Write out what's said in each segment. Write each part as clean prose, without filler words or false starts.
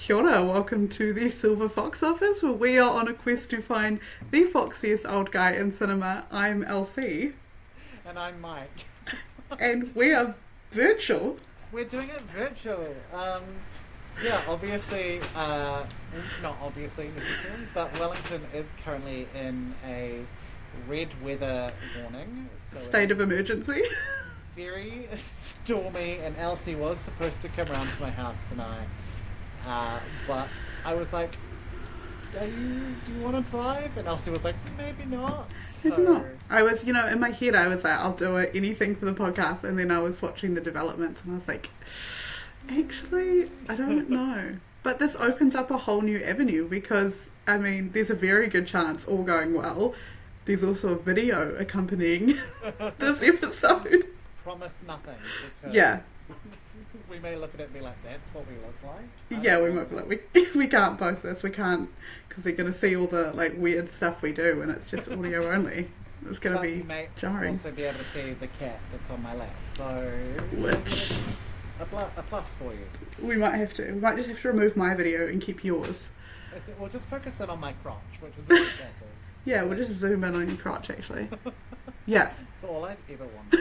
Kia ora, welcome to the Silver Fox office, where we are on a quest to find the foxiest old guy in cinema. I'm LC. And I'm Mike. And we are virtual. We're doing it virtual. Obviously, not obviously necessarily, but Wellington is currently in a red weather warning. So State of emergency. Very stormy, and Elsie was supposed to come round to my house tonight. But I was like, do you want to drive? And Elsie was like, maybe not. Maybe not. I was, in my head I was like, I'll do it, anything for the podcast. And then I was watching the developments and I was like, actually, I don't know. But this opens up a whole new avenue because, there's a very good chance, all going well, there's also a video accompanying this episode. Promise nothing. Yeah. We may look at it and be like, that's what we look like. Yeah, we might be like, we can't post this, we can't, because they're going to see all the weird stuff we do and it's just audio only. It's going to be you may jarring. Also be able to see the cat that's on my lap, so which a plus for you. We might just have to remove my video and keep yours. We'll just focus in on my crotch, which is what that is. Yeah, we'll just zoom in on your crotch actually. Yeah. That's all I've ever wanted.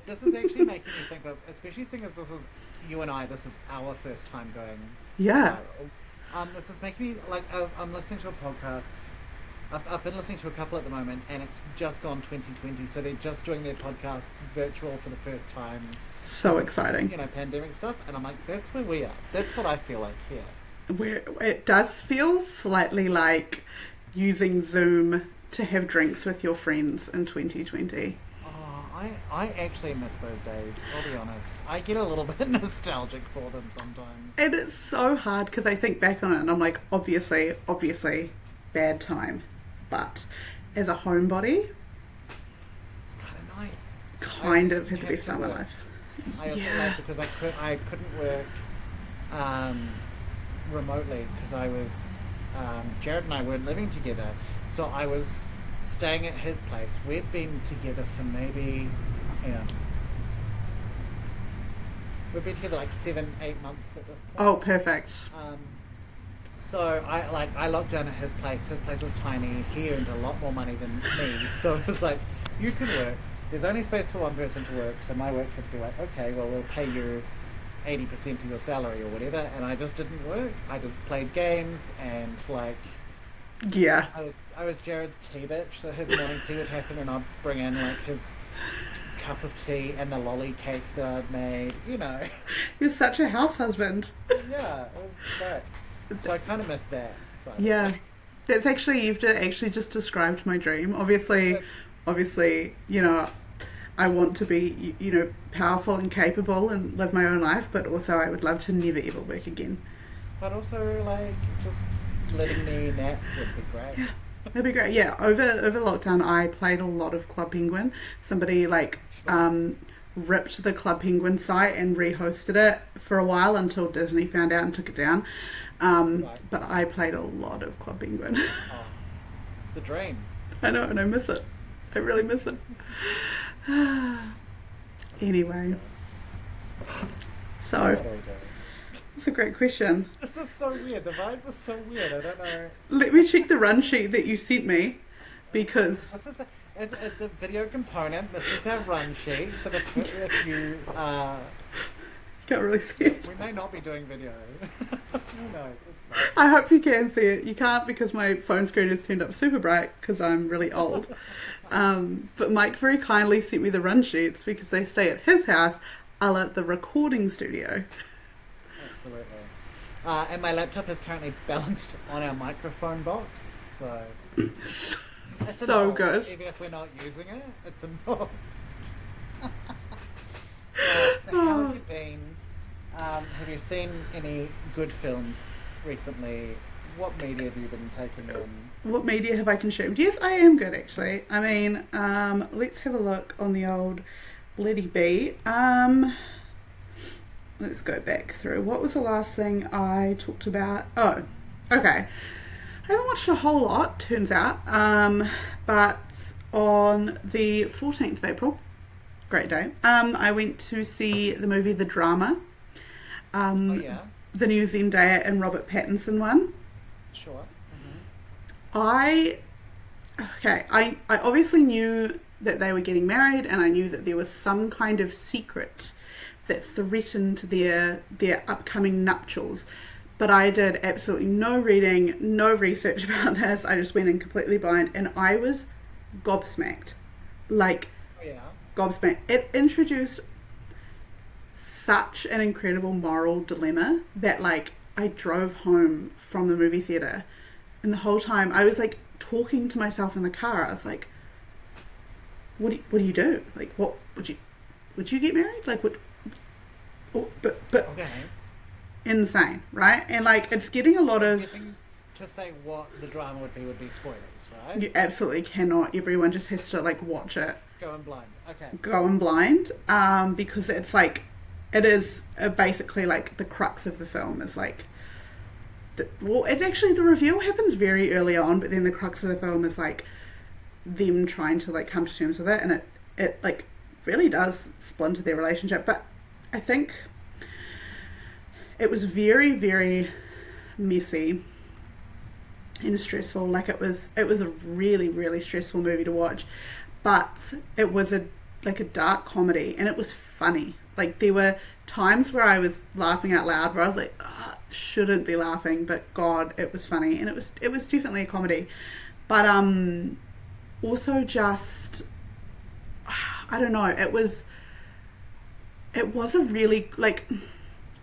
This is actually making me think of, especially seeing as this is you and I, this is our first time going viral. This is making me, I'm listening to a podcast. I've been listening to a couple at the moment, and it's just gone 2020, so they're just doing their podcast virtual for the first time. So exciting. Pandemic stuff, and I'm like, that's where we are. That's what I feel like here. Where it does feel slightly like using Zoom to have drinks with your friends in 2020. I actually miss those days, I'll be honest. I get a little bit nostalgic for them sometimes. And it's so hard because I think back on it and I'm like, obviously, bad time. But as a homebody, it's kind of nice. Kind of had the best time of my life. I also like because I couldn't work remotely because I was Jared and I weren't living together, so I was staying at his place. We've been together for maybe, we've been together 7-8 months at this point. Oh, perfect. So I locked down at his place. His place was tiny. He earned a lot more money than me. So it was like, you can work. There's only space for one person to work. So my work could be like, okay, well, we'll pay you 80% of your salary or whatever. And I just didn't work. I just played games and yeah. I was Jared's tea bitch. So his morning tea would happen and I'd bring in his cup of tea and the lolly cake that I'd made. You're such a house husband. Yeah, it was great. So I kind of missed that. So. Yeah, that's actually, you've actually just described my dream. Obviously, I want to be, powerful and capable and live my own life, but also I would love to never ever work again. But also, just letting me nap would be great. Yeah, that'd be great. Yeah, over lockdown, I played a lot of Club Penguin. Somebody ripped the Club Penguin site and rehosted it for a while until Disney found out and took it down. Right. But I played a lot of Club Penguin. Oh, the dream. I know, and I miss it. I really miss it. Anyway. So, it's a great question. This is so weird. The vibes are so weird. I don't know. Let me check the run sheet that you sent me, because... It's a video component. This is our run sheet. So if you... Can't really see it. We may not be doing video. Who knows? It's fine. I hope you can see it. You can't because my phone screen is turned up super bright because I'm really old. But Mike very kindly sent me the run sheets because they stay at his house, at the recording studio. Absolutely. And my laptop is currently balanced on our microphone box, so... So good. Even if we're not using it, it's involved. So how have you been? Have you seen any good films recently? What media have you been taking in? What media have I consumed? Yes, I am good actually. Let's have a look on the old Letty B. Let's go back through. What was the last thing I talked about? Oh, okay. I haven't watched a whole lot, turns out. But on the 14th of April, great day, I went to see the movie The Drama. Oh yeah. the new Zendaya and Robert Pattinson one. Sure. I obviously knew that they were getting married, and I knew that there was some kind of secret that threatened their upcoming nuptials. But I did absolutely no reading, no research about this. I just went in completely blind, and I was gobsmacked. Like, gobsmacked. It introduced such an incredible moral dilemma that, like, I drove home from the movie theatre, and the whole time I was like talking to myself in the car. I was like, what do you do? Like, what would you get married? Like, what? But Okay. Insane, right? And like, it's getting a lot of. To say what the drama would be spoilers, right? You absolutely cannot. Everyone just has to like watch it. Go in blind. Okay. Go in blind, because it's like, it is basically like the crux of the film is like. It's actually, the reveal happens very early on, but then the crux of the film is like them trying to like come to terms with it, and it like really does splinter their relationship. But I think it was very, very messy and stressful. Like, it was a really, really stressful movie to watch, but it was a dark comedy, and it was funny. Like, there were times where I was laughing out loud, where I was like, oh, shouldn't be laughing, but God, it was funny, and it was definitely a comedy. But also just, I don't know, it was a really like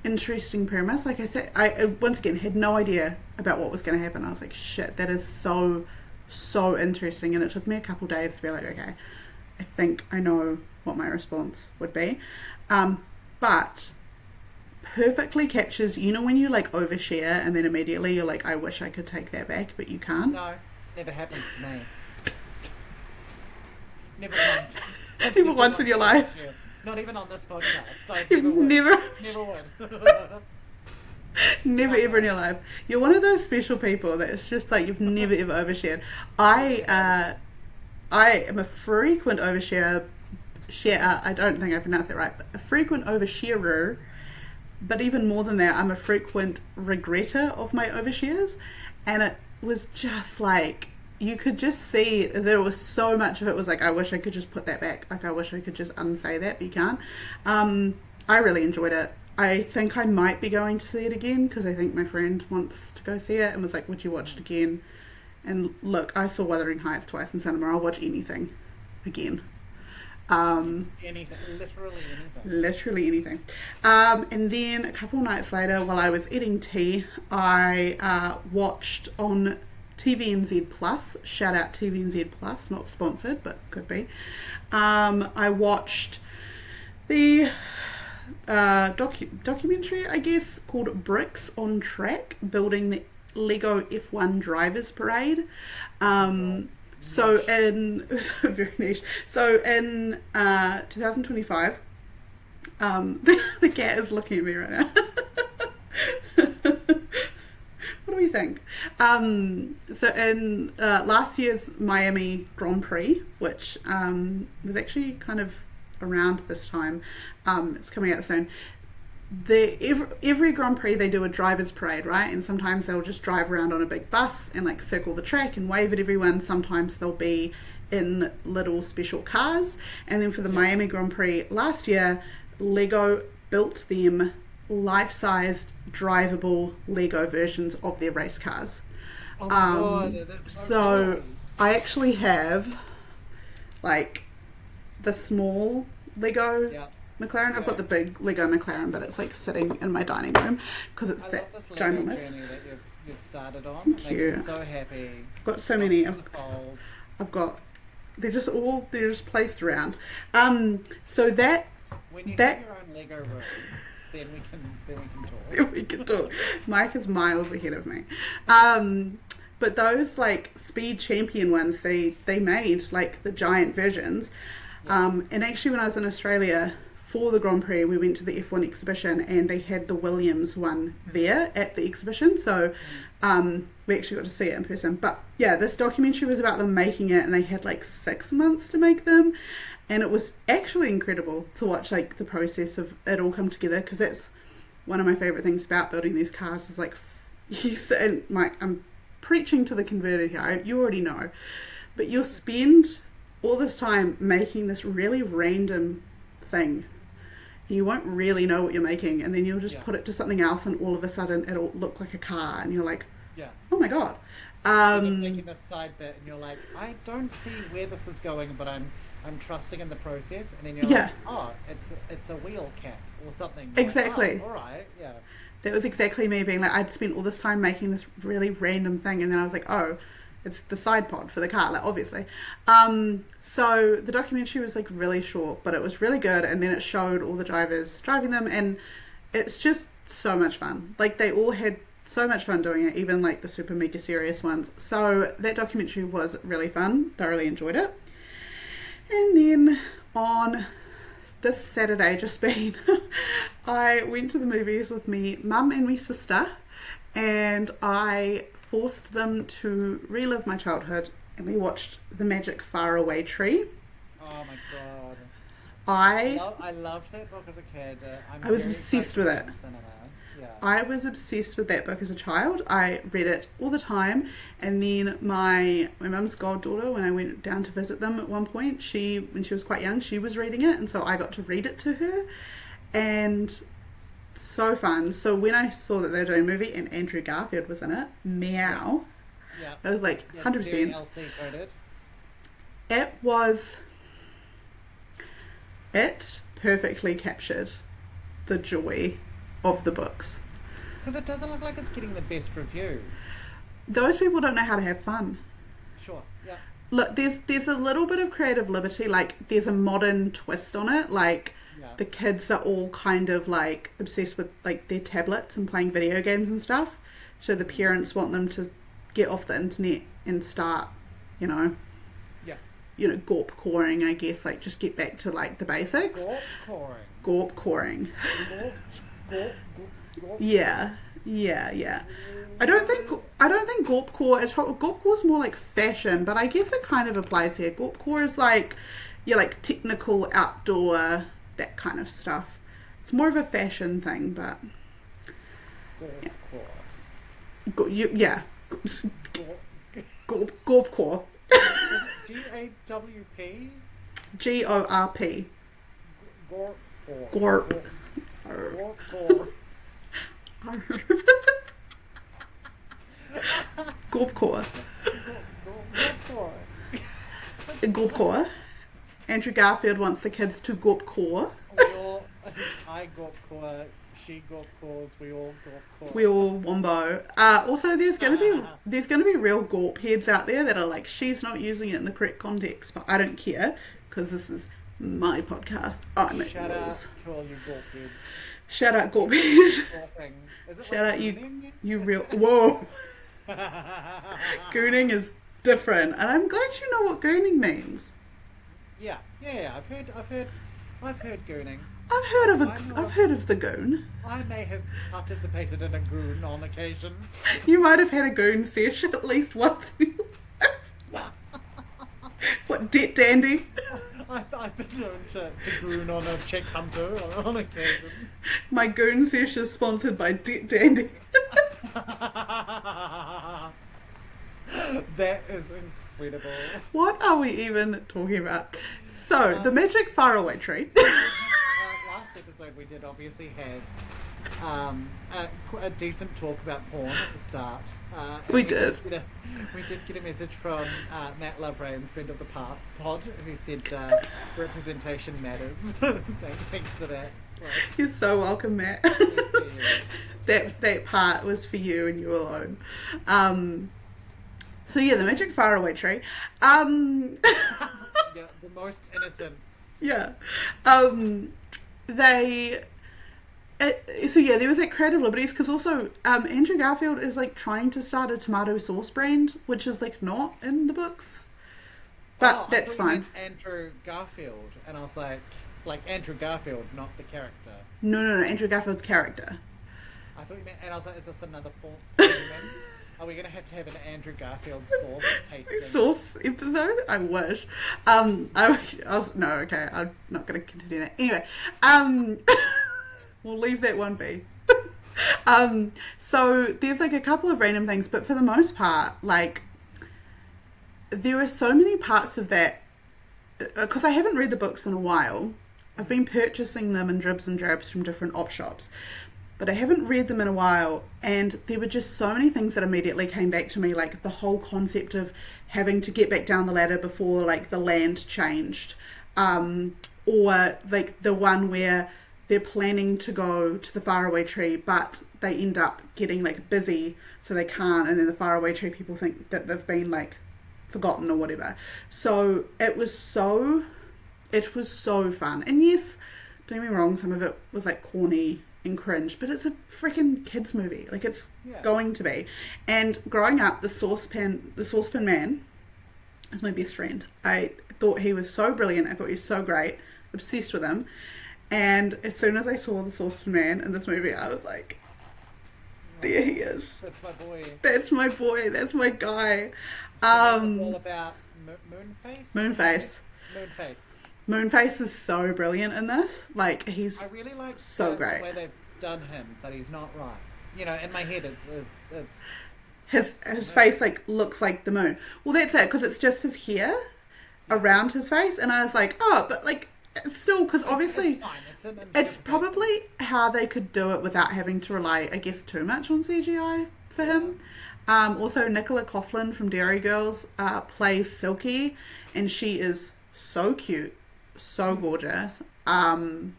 interesting premise. Like I said, I once again had no idea about what was going to happen. I was like, shit, that is so interesting, and it took me a couple days to be like, okay, I think I know what my response would be. But perfectly captures, you know, when you like overshare and then immediately you're like, I wish I could take that back, but you can't. No, never happens to me. Never once. Never once in your life. Not even on this podcast. You've never would. Never ever in your life. You're one of those special people that it's just like you've never ever overshared. I am a frequent oversharer. I don't think I pronounced it right, but a frequent oversharer. But even more than that, I'm a frequent regretter of my overshares, and it was just like, you could just see there was so much of it was like, I wish I could just put that back. Like, I wish I could just unsay that, but you can't. I really enjoyed it. I think I might be going to see it again, because I think my friend wants to go see it and was like, would you watch it again? And look, I saw Wuthering Heights twice in cinema. I'll watch anything again. Anything, literally anything. And then a couple nights later, while I was eating tea, I watched on TVNZ Plus. Shout out TVNZ Plus, not sponsored, but could be. I watched the documentary, I guess, called Bricks on Track, building the Lego F1 Drivers Parade. So in very niche. So in 2025, the cat is looking at me right now. What do we think? So in last year's Miami Grand Prix, which was actually kind of around this time, it's coming out soon. Every Grand Prix they do a driver's parade, right? And sometimes they'll just drive around on a big bus and like circle the track and wave at everyone. Sometimes they'll be in little special cars. And then for the Miami Grand Prix last year, Lego built them life-sized drivable Lego versions of their race cars. Oh my God, that's so cool. I actually have like the small Lego McLaren. I've got the big Lego McLaren, but it's like sitting in my dining room because it's that ginormous. Journey that you've started on. It makes me so happy. I've got so many. I've got. They're just placed around. So that. When you have your own Lego room, then we can talk. Then we can talk. Mike is miles ahead of me. But those like Speed Champion ones, they made like the giant versions. And actually, when I was in Australia for the Grand Prix, we went to the F1 exhibition, and they had the Williams one there at the exhibition. So we actually got to see it in person. But yeah, this documentary was about them making it, and they had like 6 months to make them. And it was actually incredible to watch like the process of it all come together, because that's one of my favorite things about building these cars is like, and I'm preaching to the converted here, you already know, but you'll spend all this time making this really random thing. You won't really know what you're making, and then you'll just put it to something else, and all of a sudden it'll look like a car, and you're like, oh my god. You're making this side bit, and you're like, I don't see where this is going, but I'm trusting in the process, and then you're like, oh, it's a wheel cap or something. You're exactly. Like, oh, all right, yeah. That was exactly me being like, I'd spent all this time making this really random thing, and then I was like, oh, it's the side pod for the car, like, obviously. So the documentary was like really short, but it was really good, and then it showed all the drivers driving them, and it's just so much fun. Like, they all had so much fun doing it, even like the super mega serious ones. So that documentary was really fun, thoroughly enjoyed it. And then on this Saturday just been, I went to the movies with me mum and me sister, and I forced them to relive my childhood, and we watched The Magic Faraway Tree. Oh my god. I loved that book as a kid. I was obsessed with it. Yeah. I was obsessed with that book as a child. I read it all the time, and then my mum's goddaughter, when I went down to visit them at one point, when she was quite young, she was reading it, and so I got to read it to her, and so fun. So when I saw that they were doing a movie and Andrew Garfield was in it, meow, I was like 100%. LC coded. It perfectly captured the joy of the books. Because it doesn't look like it's getting the best reviews. Those people don't know how to have fun. Sure, yeah. Look, there's a little bit of creative liberty, like there's a modern twist on it, like the kids are all kind of like obsessed with like their tablets and playing video games and stuff, so the parents want them to get off the internet and start, gorp-coring, I guess, like just get back to like the basics. Gorp-coring. Yeah. I don't think gorpcore is probably, gorpcore is more like fashion, but I guess it kind of applies here. Gorpcore is like like technical outdoor, that kind of stuff. It's more of a fashion thing, but gorpcore. G-A-W-P? G-O-R-P. Gorp. Gorpcore. Gorpcore. Andrew Garfield wants the kids to gorpcore. I gorpcore, she gorpcores, we all gorpcore. We all wombo. Also, there's gonna be real gorp heads out there that are like, she's not using it in the correct context, but I don't care because this is my podcast. I make Shout rules. out to all you gorp heads. Shout out gorp heads. Shout out you real. Whoa. Gooning is different, and I'm glad you know what gooning means. Yeah. I've heard gooning. I've heard of the goon. I may have participated in a goon on occasion. You might have had a goon session at least once. What, Det Dandy? I've been known to goon on a Czech hunter on occasion. My goon session is sponsored by Det Dandy. That is incredible. What are we even talking about? So, the Magic Faraway Tree. Last episode we did obviously had a decent talk about porn at the start. We did get a message from Matt Loverain's friend of the pod, who said representation matters. Thanks for that. So, you're so welcome, Matt. That part was for you and you alone. So yeah, the Magic Faraway Tree. Yeah, the most innocent. Yeah. So yeah, there was that creative liberties, because also Andrew Garfield is like trying to start a tomato sauce brand, which is like not in the books, but that's fine. Andrew Garfield, and I was like Andrew Garfield, not the character. No, Andrew Garfield's character. I thought you meant, and I was like, is this another form? Are we going to have an Andrew Garfield sauce tasting? Sauce episode? I wish. No, okay, I'm not going to continue that. Anyway, we'll leave that one be. So there's like a couple of random things, but for the most part, like there are so many parts of that because I haven't read the books in a while. I've been purchasing them in dribs and drabs from different op shops, but I haven't read them in a while, and there were just so many things that immediately came back to me, like the whole concept of having to get back down the ladder before like the land changed, or like the one where they're planning to go to the faraway tree, but they end up getting like busy, so they can't, and then the faraway tree people think that they've been like forgotten or whatever. So it was so fun. And yes, don't get me wrong, some of it was like corny and cringe, but it's a freaking kids movie. Like it's going to be. And growing up, the saucepan man is my best friend. I thought he was so brilliant. I thought he was so great. Obsessed with him. And as soon as I saw the saucepan man in this movie, I was like, there he is. That's my boy. That's my boy. That's my guy. It's all about Moonface. Moonface is so brilliant in this. Like he's I really like so great. The way they've done him, but he's not right. You know, in my head, it's his face like looks like the moon. Well, that's it, because it's just his hair around his face, and I was like, oh, but like it's still, because obviously it's probably how they could do it without having to rely, I guess, too much on CGI for him. Also, Nicola Coughlan from Dairy Girls plays Silky, and she is so cute, so gorgeous. Everyone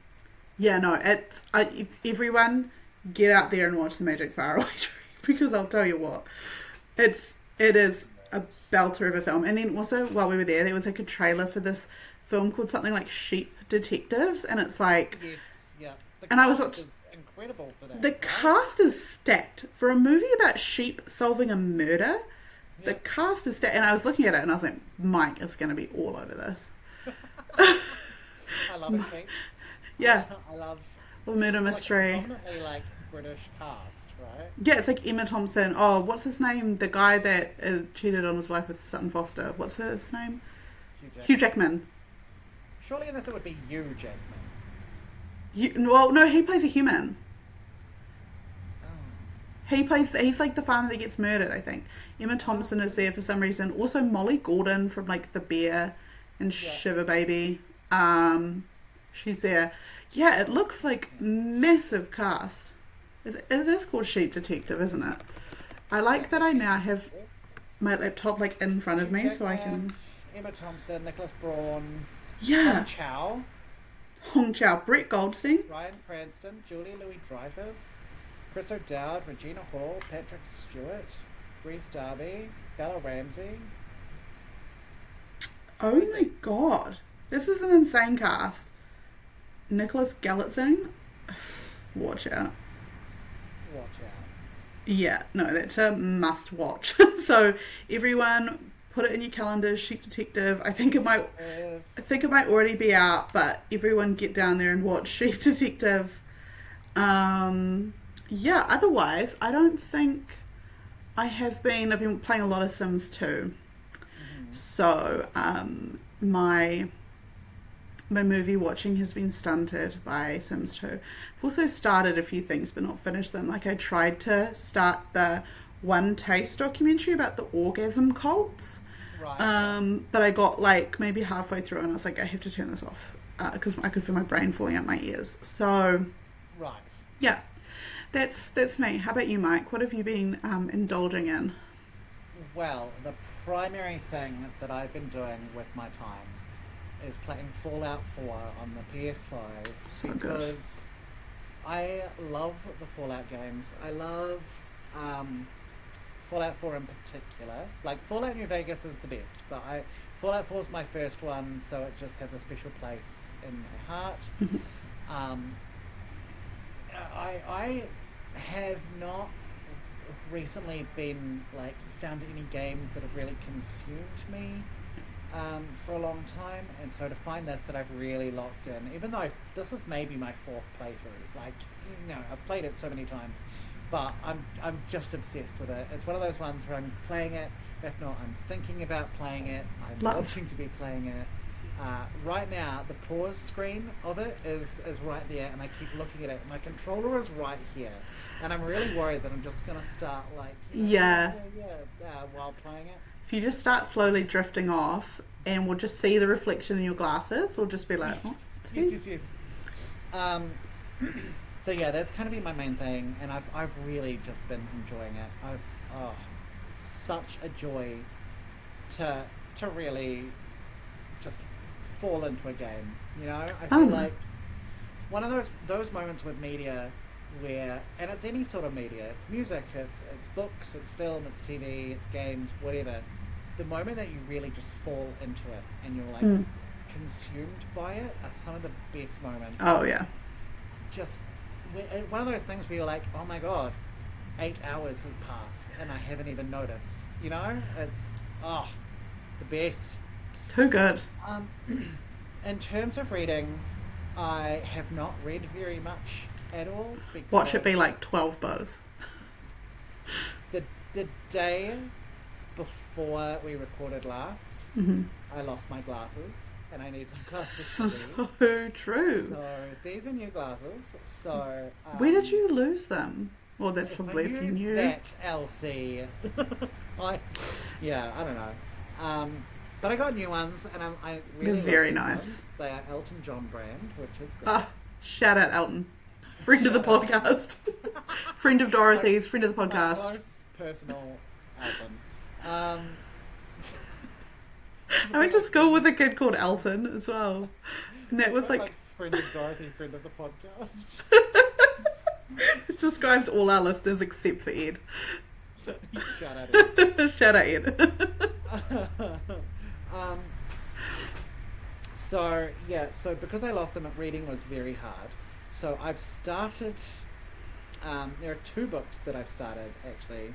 get out there and watch The Magic Faraway Tree, because I'll tell you what, it is a belter of a film. And then also, while we were there was like a trailer for this film called something like Sheep Detectives, and it's like, yes, yeah. And I was watching. Incredible for that. The cast is stacked for a movie about sheep solving a murder. Yeah. The cast is stacked, and I was looking at it and I was like, Mike is going to be all over this. I love it, Pete. Yeah. I love the murder mystery. Like predominantly like British cast, right? Yeah, it's like Emma Thompson. Oh, what's his name? The guy that cheated on his wife with Sutton Foster. What's his name? Hugh Jackman. Surely in this it would be Hugh Jackman. Well, no, he plays a human. He's like the farmer that gets murdered, I think. Emma Thompson is there for some reason. Also Molly Gordon from like The Bear and Shiver Baby. She's there. Yeah, it looks like massive cast. It is called Sheep Detective, isn't it? I like that I now have my laptop like in front of me, so I can... Emma Thompson, Nicholas Braun, yeah, Hong Chow, Brett Goldstein, Bryan Cranston, Julia Louis-Dreyfus, Chris O'Dowd, Regina Hall, Patrick Stewart, Reese Darby, Bella Ramsey. Oh my god, this is an insane cast. Nicholas Galitzine, watch out. Yeah, no, that's a must watch. So everyone, put it in your calendars. Sheep Detective. I think it might already be out, but everyone get down there and watch Sheep Detective. Yeah. Otherwise, I don't think I've been playing a lot of Sims 2. Mm-hmm. So my movie watching has been stunted by Sims 2. I've also started a few things but not finished them. Like I tried to start the One Taste documentary about the orgasm cults. Right. But I got like maybe halfway through and I was like, I have to turn this off because I could feel my brain falling out my ears. So, right. Yeah, that's me. How about you, Mike? What have you been indulging in? Well, the primary thing that I've been doing with my time is playing Fallout 4 on the PS5 so because good. I love the Fallout games. I love Fallout 4 in particular. Like Fallout New Vegas is the best, but Fallout 4 is my first one, so it just has a special place in my heart. I have not recently been like found any games that have really consumed me for a long time, and so to find this that I've really locked in, even though this is maybe my fourth playthrough, like, you know, I've played it so many times, but I'm just obsessed with it. It's one of those ones where I'm playing it, if not I'm thinking about playing it, I'm wanting to be playing it. right now, the pause screen of it is right there, and I keep looking at it. My controller is right here, and I'm really worried that I'm just gonna start like, Yeah. while playing it. If you just start slowly drifting off, and we'll just see the reflection in your glasses, we'll just be like, oh, it's me. Yes. Um, so yeah, that's kind of been my main thing, and I've really just been enjoying it. Such a joy to really just fall into a game. You know, I feel like one of those moments with media where, and it's any sort of media, it's music, it's books, it's film, it's TV, it's games, whatever. The moment that you really just fall into it and you're like consumed by it are some of the best moments. Oh yeah. Just one of those things where you're like, oh my god, 8 hours has passed and I haven't even noticed. You know, it's the best. Too good. In terms of reading, I have not read very much at all. What should be like 12 books? The day before we recorded last, I lost my glasses and I need some glasses to read. So true. So these are new glasses. So where did you lose them? Well, that's probably if you knew. That LC. I don't know. But I got new ones, and I really They're very like nice. ones. They are Elton John brand, which is great. Shout out Elton, friend of the podcast, friend of Dorothy's, friend of the podcast. Close personal Elton. I went to school with a kid called Elton as well, and that was like friend of Dorothy, friend of the podcast. It describes all our listeners except for Ed. Shout out Ed. Shout out Ed. So because I lost them, reading was very hard. So I've started. There are 2 books that I've started actually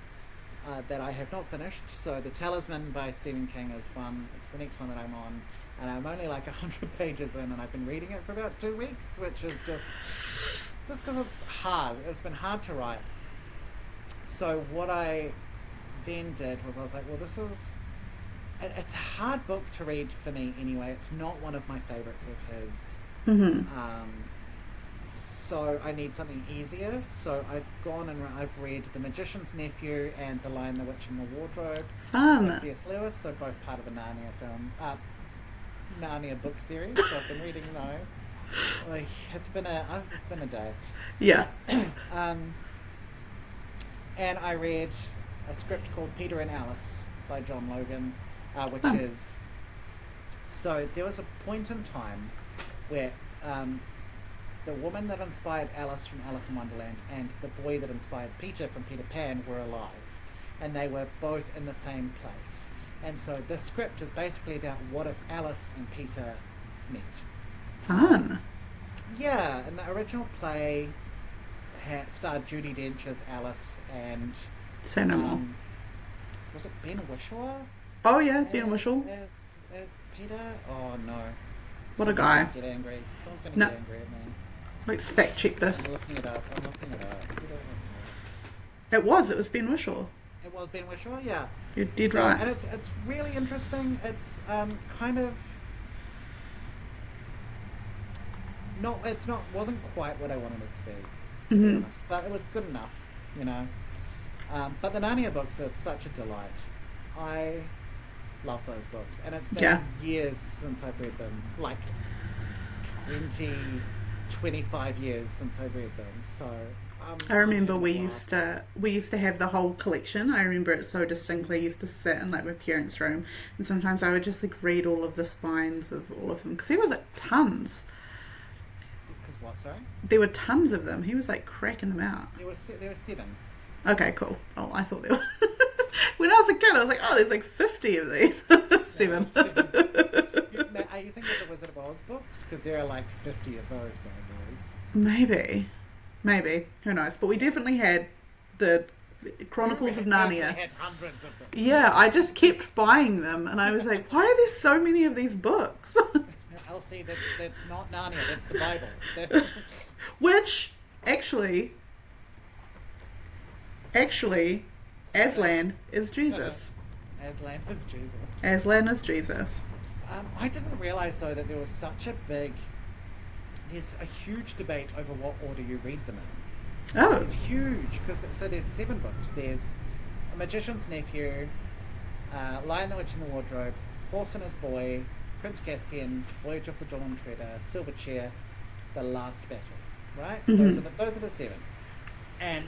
that I have not finished. So The Talisman by Stephen King is one. It's the next one that I'm on, and I'm only like 100 pages in, and I've been reading it for about 2 weeks, which is just because it's hard. It's been hard to write. So what I then did was I was like, well, it's a hard book to read for me anyway. It's not one of my favorites of his. So I need something easier. So I've gone and I've read The Magician's Nephew and The Lion, the Witch and the Wardrobe. Fun. C.S. Lewis, so both part of the Narnia film, Narnia book series. So I've been reading those. Like, it's been a day. Yeah. And I read a script called Peter and Alice by John Logan, which is... So there was a point in time where the woman that inspired Alice from Alice in Wonderland and the boy that inspired Peter from Peter Pan were alive. And they were both in the same place. And so this script is basically about what if Alice and Peter met. Fun. Yeah, and the original play starred Judi Dench as Alice and... Say no more. Was it Ben Whishaw? Oh yeah, Ben Whishaw. As Peter? Oh no. What a guy. Get angry. Someone's going to No. get angry at me. Let's fact check this. I'm looking it up. It was Ben Whishaw. It was Ben Whishaw, yeah. You did right. And it's really interesting. It's kind of... wasn't quite what I wanted it to be, to be honest. But it was good enough, you know. But the Narnia books are such a delight. I love those books. And it's been years since I've read them. Like 25 years since I've read them. So I remember we used to have the whole collection. I remember it so distinctly. I used to sit in like my parents' room, and sometimes I would just like read all of the spines of all of them because there were like tons. Because what? Sorry. There were tons of them. He was like cracking them out. There were 7. Okay, cool. Oh, I thought there were. When I was a kid, I was like, oh, there's like 50 of these. 7. Are you thinking of the Wizard of Oz books? Because there are like 50 of those bad boys. Maybe. Who knows? But we definitely had the Chronicles of Narnia. Had hundreds of them. Yeah, I just kept buying them, and I was like, why are there so many of these books? Elsie, that's not Narnia, that's the Bible. Which, actually, Aslan is Jesus. Aslan is Jesus. Aslan is Jesus. I didn't realise though that there was such a big. There's a huge debate over what order you read them in. Oh. It's huge because so there's 7 books. There's A Magician's Nephew, Lion, the Witch, and the Wardrobe, Horse and His Boy, Prince Caspian, Voyage of the Dawn Treader, Silver Chair, The Last Battle. Right? Mm-hmm. Those are the 7. And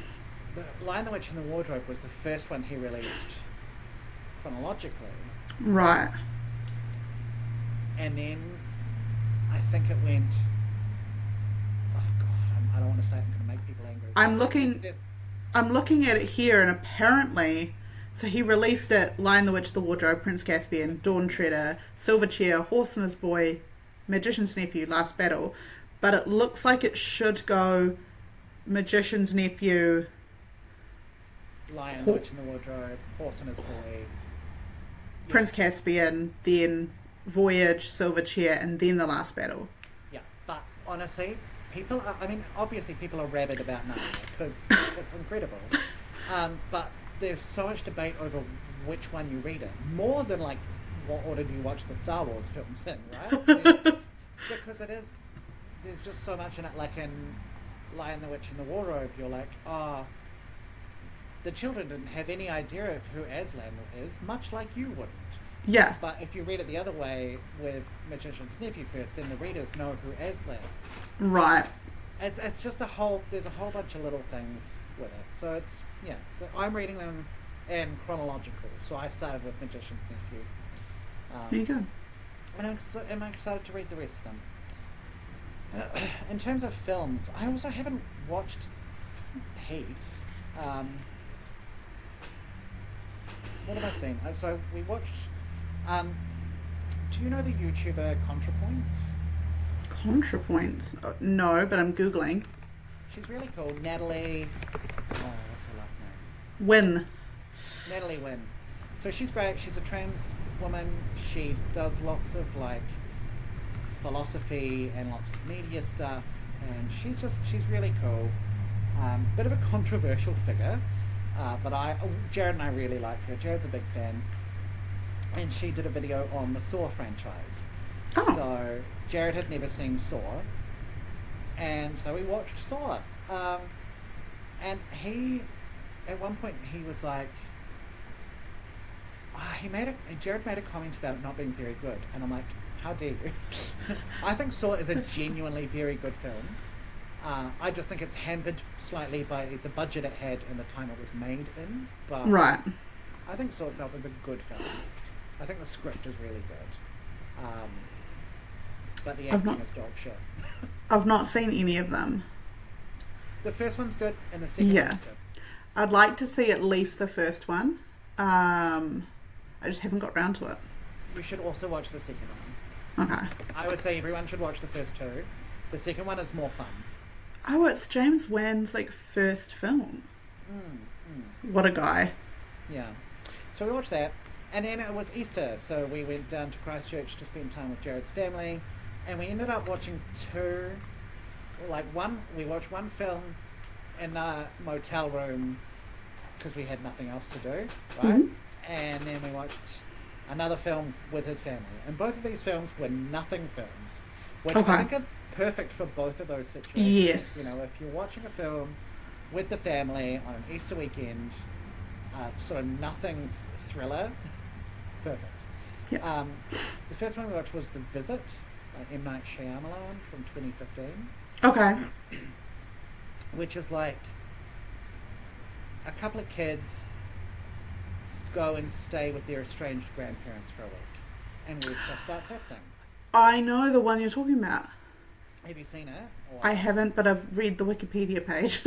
the Lion, the Witch, and the Wardrobe was the first one he released chronologically. Right. And then I think it went. Oh God, I don't want to say it. I'm going to make people angry. I'm looking at it here, and apparently, so he released it: Lion, the Witch, the Wardrobe, Prince Caspian, Dawn Treader, Silver Chair, Horse and His Boy, Magician's Nephew, Last Battle. But it looks like it should go Magician's Nephew, Lion, the Witch, and the Wardrobe, Horse and His Boy, Prince Caspian, then Voyage, Silver Chair, and then The Last Battle. Yeah, but honestly, people are, obviously people are rabid about Narnia because it's incredible. But there's so much debate over which one you read it. More than like what order do you watch the Star Wars films in, right? Because there's just so much in it. Like in Lion, the Witch, and the Wardrobe, you're like, the children didn't have any idea of who Aslan is, much like you wouldn't. Yeah. But if you read it the other way with Magician's Nephew first, then the readers know who Aslan is. Right. It's just there's a whole bunch of little things with it. So so I'm reading them in chronological. So I started with Magician's Nephew. There you go. And I'm excited to read the rest of them. In terms of films, I also haven't watched heaps. What have I seen? So we watched. Do you know the YouTuber ContraPoints? ContraPoints? No, but I'm Googling. She's really cool. Natalie. What's her last name? Win. Natalie Wynn. So she's great. She's a trans woman. She does lots of like philosophy and lots of media stuff, and she's really cool. Bit of a controversial figure, but Jared and I really like her. Jared's a big fan, and she did a video on the Saw franchise. Oh. So Jared had never seen Saw, and so we watched Saw. And at one point he was like, Jared made a comment about it not being very good, and I'm like, how dare you? I think Saw is a genuinely very good film. I just think it's hampered slightly by the budget it had and the time it was made in. But Right. I think Saw itself is a good film. I think the script is really good. But the acting is dog shit. I've not seen any of them. The first one's good and the second one's good. I'd like to see at least the first one. I just haven't got round to it. You should also watch the second one. Okay. I would say everyone should watch the first 2. The second one is more fun. Oh, it's James Wan's first film. What a guy. Yeah. So we watched that, and then it was Easter, so we went down to Christchurch to spend time with Jared's family, and we ended up watching 2. We watched one film in a motel room because we had nothing else to do, right? Mm-hmm. And then we watched another film with his family, and both of these films were nothing films, which I think are perfect for both of those situations. Yes. If you're watching a film with the family on an Easter weekend, sort of nothing thriller, perfect. Yep. The first one we watched was The Visit by M. Night Shyamalan from 2015. Okay. Which is like a couple of kids go and stay with their estranged grandparents for a week, and weird stuff starts happening. I know the one you're talking about. Have you seen it? I haven't, but I've read the Wikipedia page.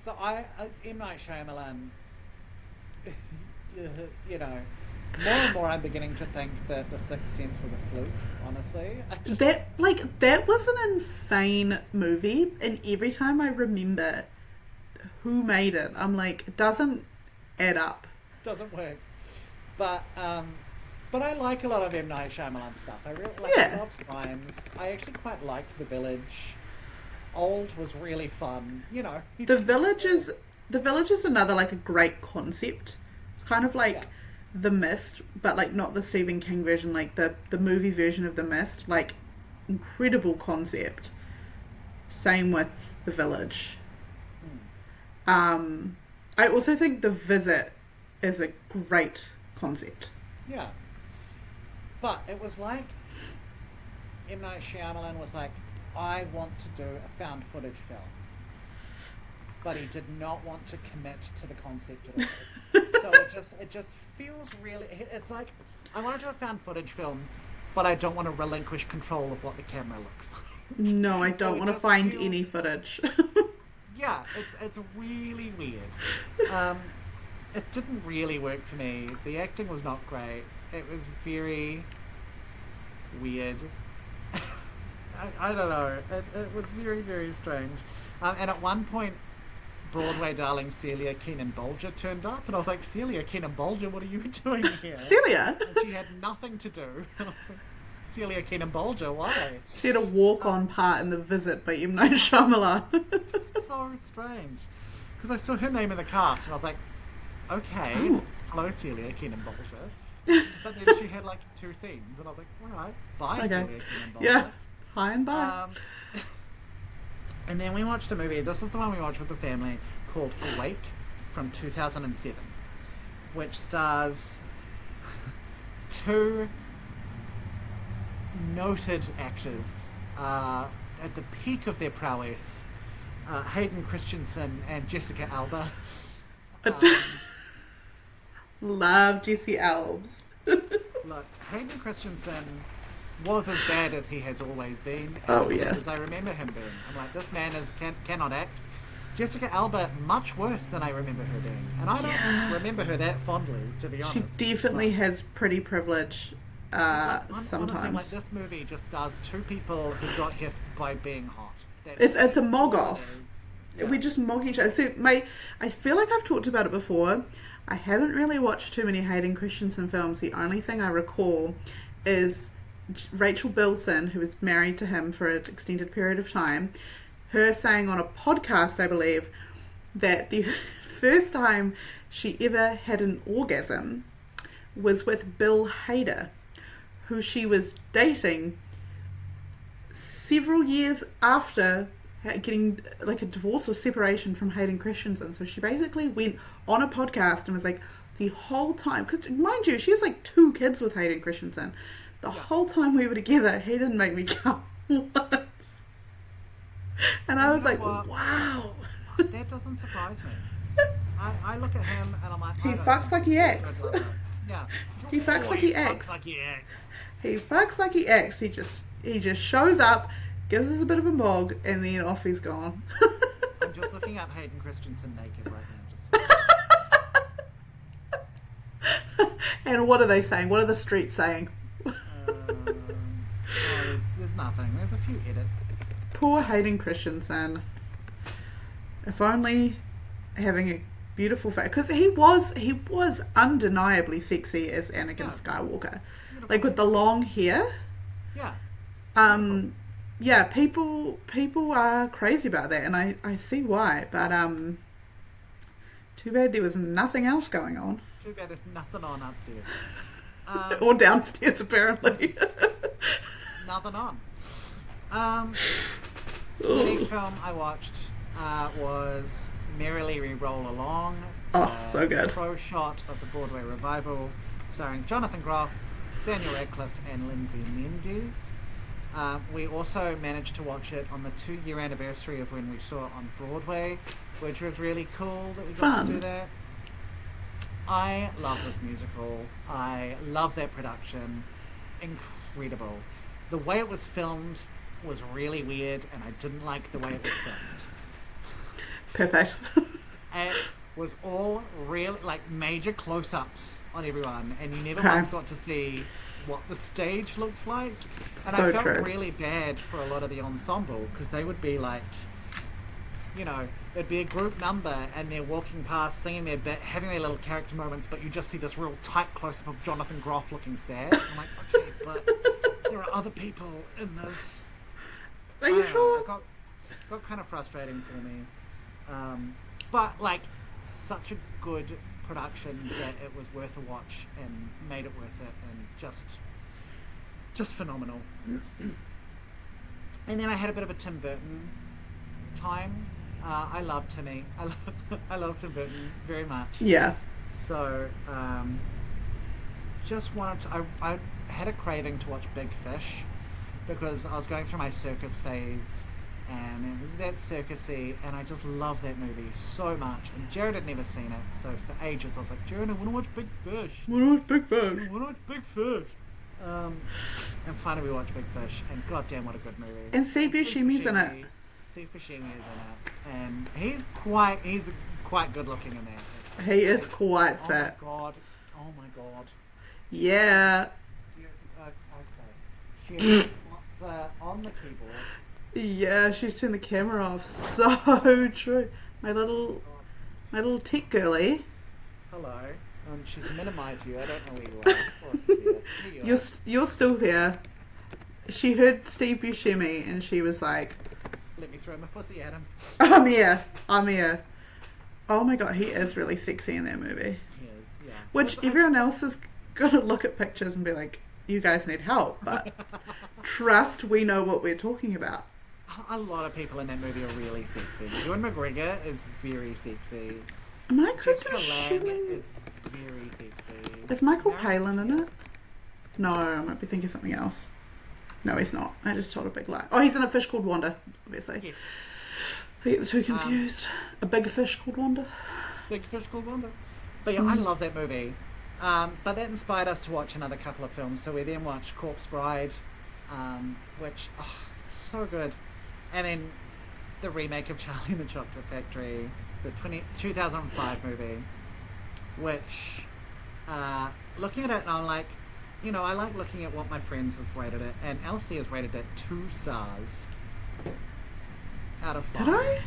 So M. Night Shyamalan, more and more I'm beginning to think that The Sixth Sense was a fluke, honestly. That was an insane movie, and every time I remember who made it, I'm like, it doesn't add up. Doesn't work. But I like a lot of M. Night Shyamalan stuff. I really love Signs. I actually quite like The Village. Old was really fun. The Village is another a great concept. It's kind of The Mist, but like not the Stephen King version, like the movie version of The Mist. Like, incredible concept. Same with The Village. I also think The Visit is a great concept. Yeah. But it was like M. Night Shyamalan was like, I want to do a found footage film. But he did not want to commit to the concept at all. So it just feels really... It's like, I want to do a found footage film, but I don't want to relinquish control of what the camera looks like. No, I don't want to find feels, any footage. Yeah, it's really weird. It didn't really work for me. The acting was not great. It was very weird. I don't know. It was very, very strange. And at one point, Broadway darling Celia Keenan-Bolger turned up, and I was like, Celia Keenan-Bolger, what are you doing here? Celia? And she had nothing to do. And I was like, Celia Keenan-Bolger, why? She had a walk-on part in The Visit by M. Night Shyamalan. It's so strange. Because I saw her name in the cast, and I was like, okay, hello Celia Keenan-Bolger. But then she had like 2 scenes, and I was like, alright, bye Celia Keenan-Bolger. Yeah, hi and bye. And then we watched a movie, this is the one we watched with the family, called Awake from 2007, which stars 2 noted actors at the peak of their prowess, Hayden Christensen and Jessica Alba. Love Jesse Albs. Look, Hayden Christensen was as bad as he has always been. As I remember him being. I'm like, this man cannot act. Jessica Alba, much worse than I remember her being. And I don't remember her that fondly, to be honest. She definitely has pretty privilege sometimes. Honestly, like, this movie just stars 2 people who got hit by being hot. It's a mog-off. Yeah. We just mog each other. So I feel like I've talked about it before. I haven't really watched too many Hayden Christensen films. The only thing I recall is Rachel Bilson, who was married to him for an extended period of time, her saying on a podcast, I believe, that the first time she ever had an orgasm was with Bill Hader, who she was dating several years after getting like a divorce or separation from Hayden Christensen. So she basically went on a podcast and was like, the whole time, because mind you, she has like 2 kids with Hayden Christensen. The whole time we were together, he didn't make me come once. And I was like, what? Wow. That doesn't surprise me. I look at him and I'm like, He fucks like he acts. Yeah. He fucks like he acts. He fucks like he acts. He just shows up, gives us a bit of a mog, and then off he's gone. I'm just looking up Hayden Christensen naked right now. And what are they saying? What are the streets saying? There's nothing. There's a few edits. Poor Hayden Christensen. If only having a beautiful face, because he was undeniably sexy as Anakin Skywalker, beautiful. Like with the long hair. Yeah. Yeah. People are crazy about that, and I see why. But too bad there was nothing else going on. Too bad there's nothing on upstairs. Or downstairs, apparently. Nothing on. The next film I watched was Merrily We Roll Along. So good. Pro shot of the Broadway revival, starring Jonathan Groff, Daniel Radcliffe, and Lindsay Mendez. We also managed to watch it on the 2-year anniversary of when we saw it on Broadway, which was really cool that we got to do that. I love this musical. I love that production. Incredible. The way it was filmed was really weird, and I didn't like the way it was filmed. Perfect. It was all real, like major close-ups on everyone, and you never once got to see what the stage looked like. And I felt really bad for a lot of the ensemble, because they would be like, you know, it'd be a group number and they're walking past, singing their bit, having their little character moments, but you just see this real tight close-up of Jonathan Groff looking sad. I'm like, okay, but there are other people in this. Are you sure? It got kind of frustrating for me. But, like, such a good production that it was worth a watch and made it worth it, and just phenomenal. And then I had a bit of a Tim Burton time. I love Timmy. I love Tim Burton very much. Yeah. So just wanted to. I had a craving to watch Big Fish because I was going through my circus phase, and that's circusy, and I just love that movie so much. And Jared had never seen it, so for ages I was like, Jared, I want to watch Big Fish. I want to watch Big Fish. I want to watch Big Fish. And finally we watched Big Fish, and goddamn, what a good movie. And Steve Buscemi's in it. Steve Buscemi is in it, and he's quite good looking in that. He is quite fit. Oh my god. Yeah. Okay. She's on the keyboard. Yeah, she's turned the camera off. So true. My little tech girly. Hello. She's minimised you. I don't know where you are. You're still there. She heard Steve Buscemi and she was like, "Let me throw my pussy at him." I'm here. Oh my god, he is really sexy in that movie. He is, yeah. Which everyone else is gonna look at pictures and be like, you guys need help, but trust, we know what we're talking about. A lot of people in that movie are really sexy. Ewan McGregor is very sexy. Am I correct Jessica in Lange assuming... is very sexy. Is Michael Palin in it? No, I might be thinking something else. No, he's not. I just told a big lie. Oh, he's in A Fish Called Wanda, obviously. Yes. I get the two confused. A Big Fish Called Wanda. Big Fish Called Wanda. But yeah, I love that movie. But that inspired us to watch another couple of films. So we then watched Corpse Bride, which, so good. And then the remake of Charlie and the Chocolate Factory, the 2005 movie, which, looking at it, I'm like, I like looking at what my friends have rated it, and Elsie has rated it 2 stars out of 5. Did I?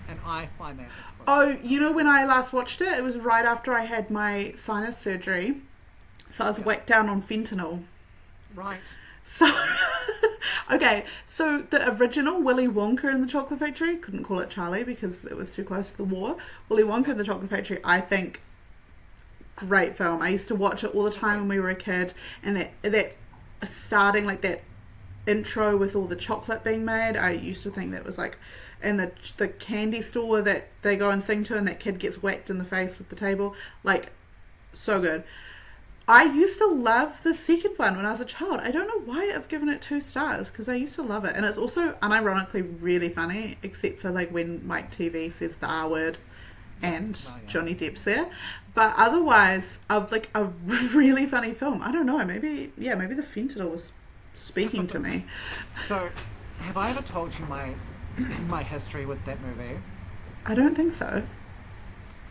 And I find that... Oh, when I last watched it, it was right after I had my sinus surgery. So I was whacked down on fentanyl. Right. So, okay, so the original Willy Wonka and the Chocolate Factory, couldn't call it Charlie because it was too close to the war. Willy Wonka and the Chocolate Factory, I think, great film. I used to watch it all the time when we were a kid, and that starting, like that intro with all the chocolate being made, I used to think that was like, and the candy store that they go and sing to, and that kid gets whacked in the face with the table, like, so good. I used to love the second one when I was a child. I don't know why I've given it 2 stars, because I used to love it, and it's also unironically really funny, except for like when Mike TV says the R word and Johnny Depp's there. But otherwise, like a really funny film. I don't know, maybe the fentanyl was speaking to me. So, have I ever told you my history with that movie? I don't think so.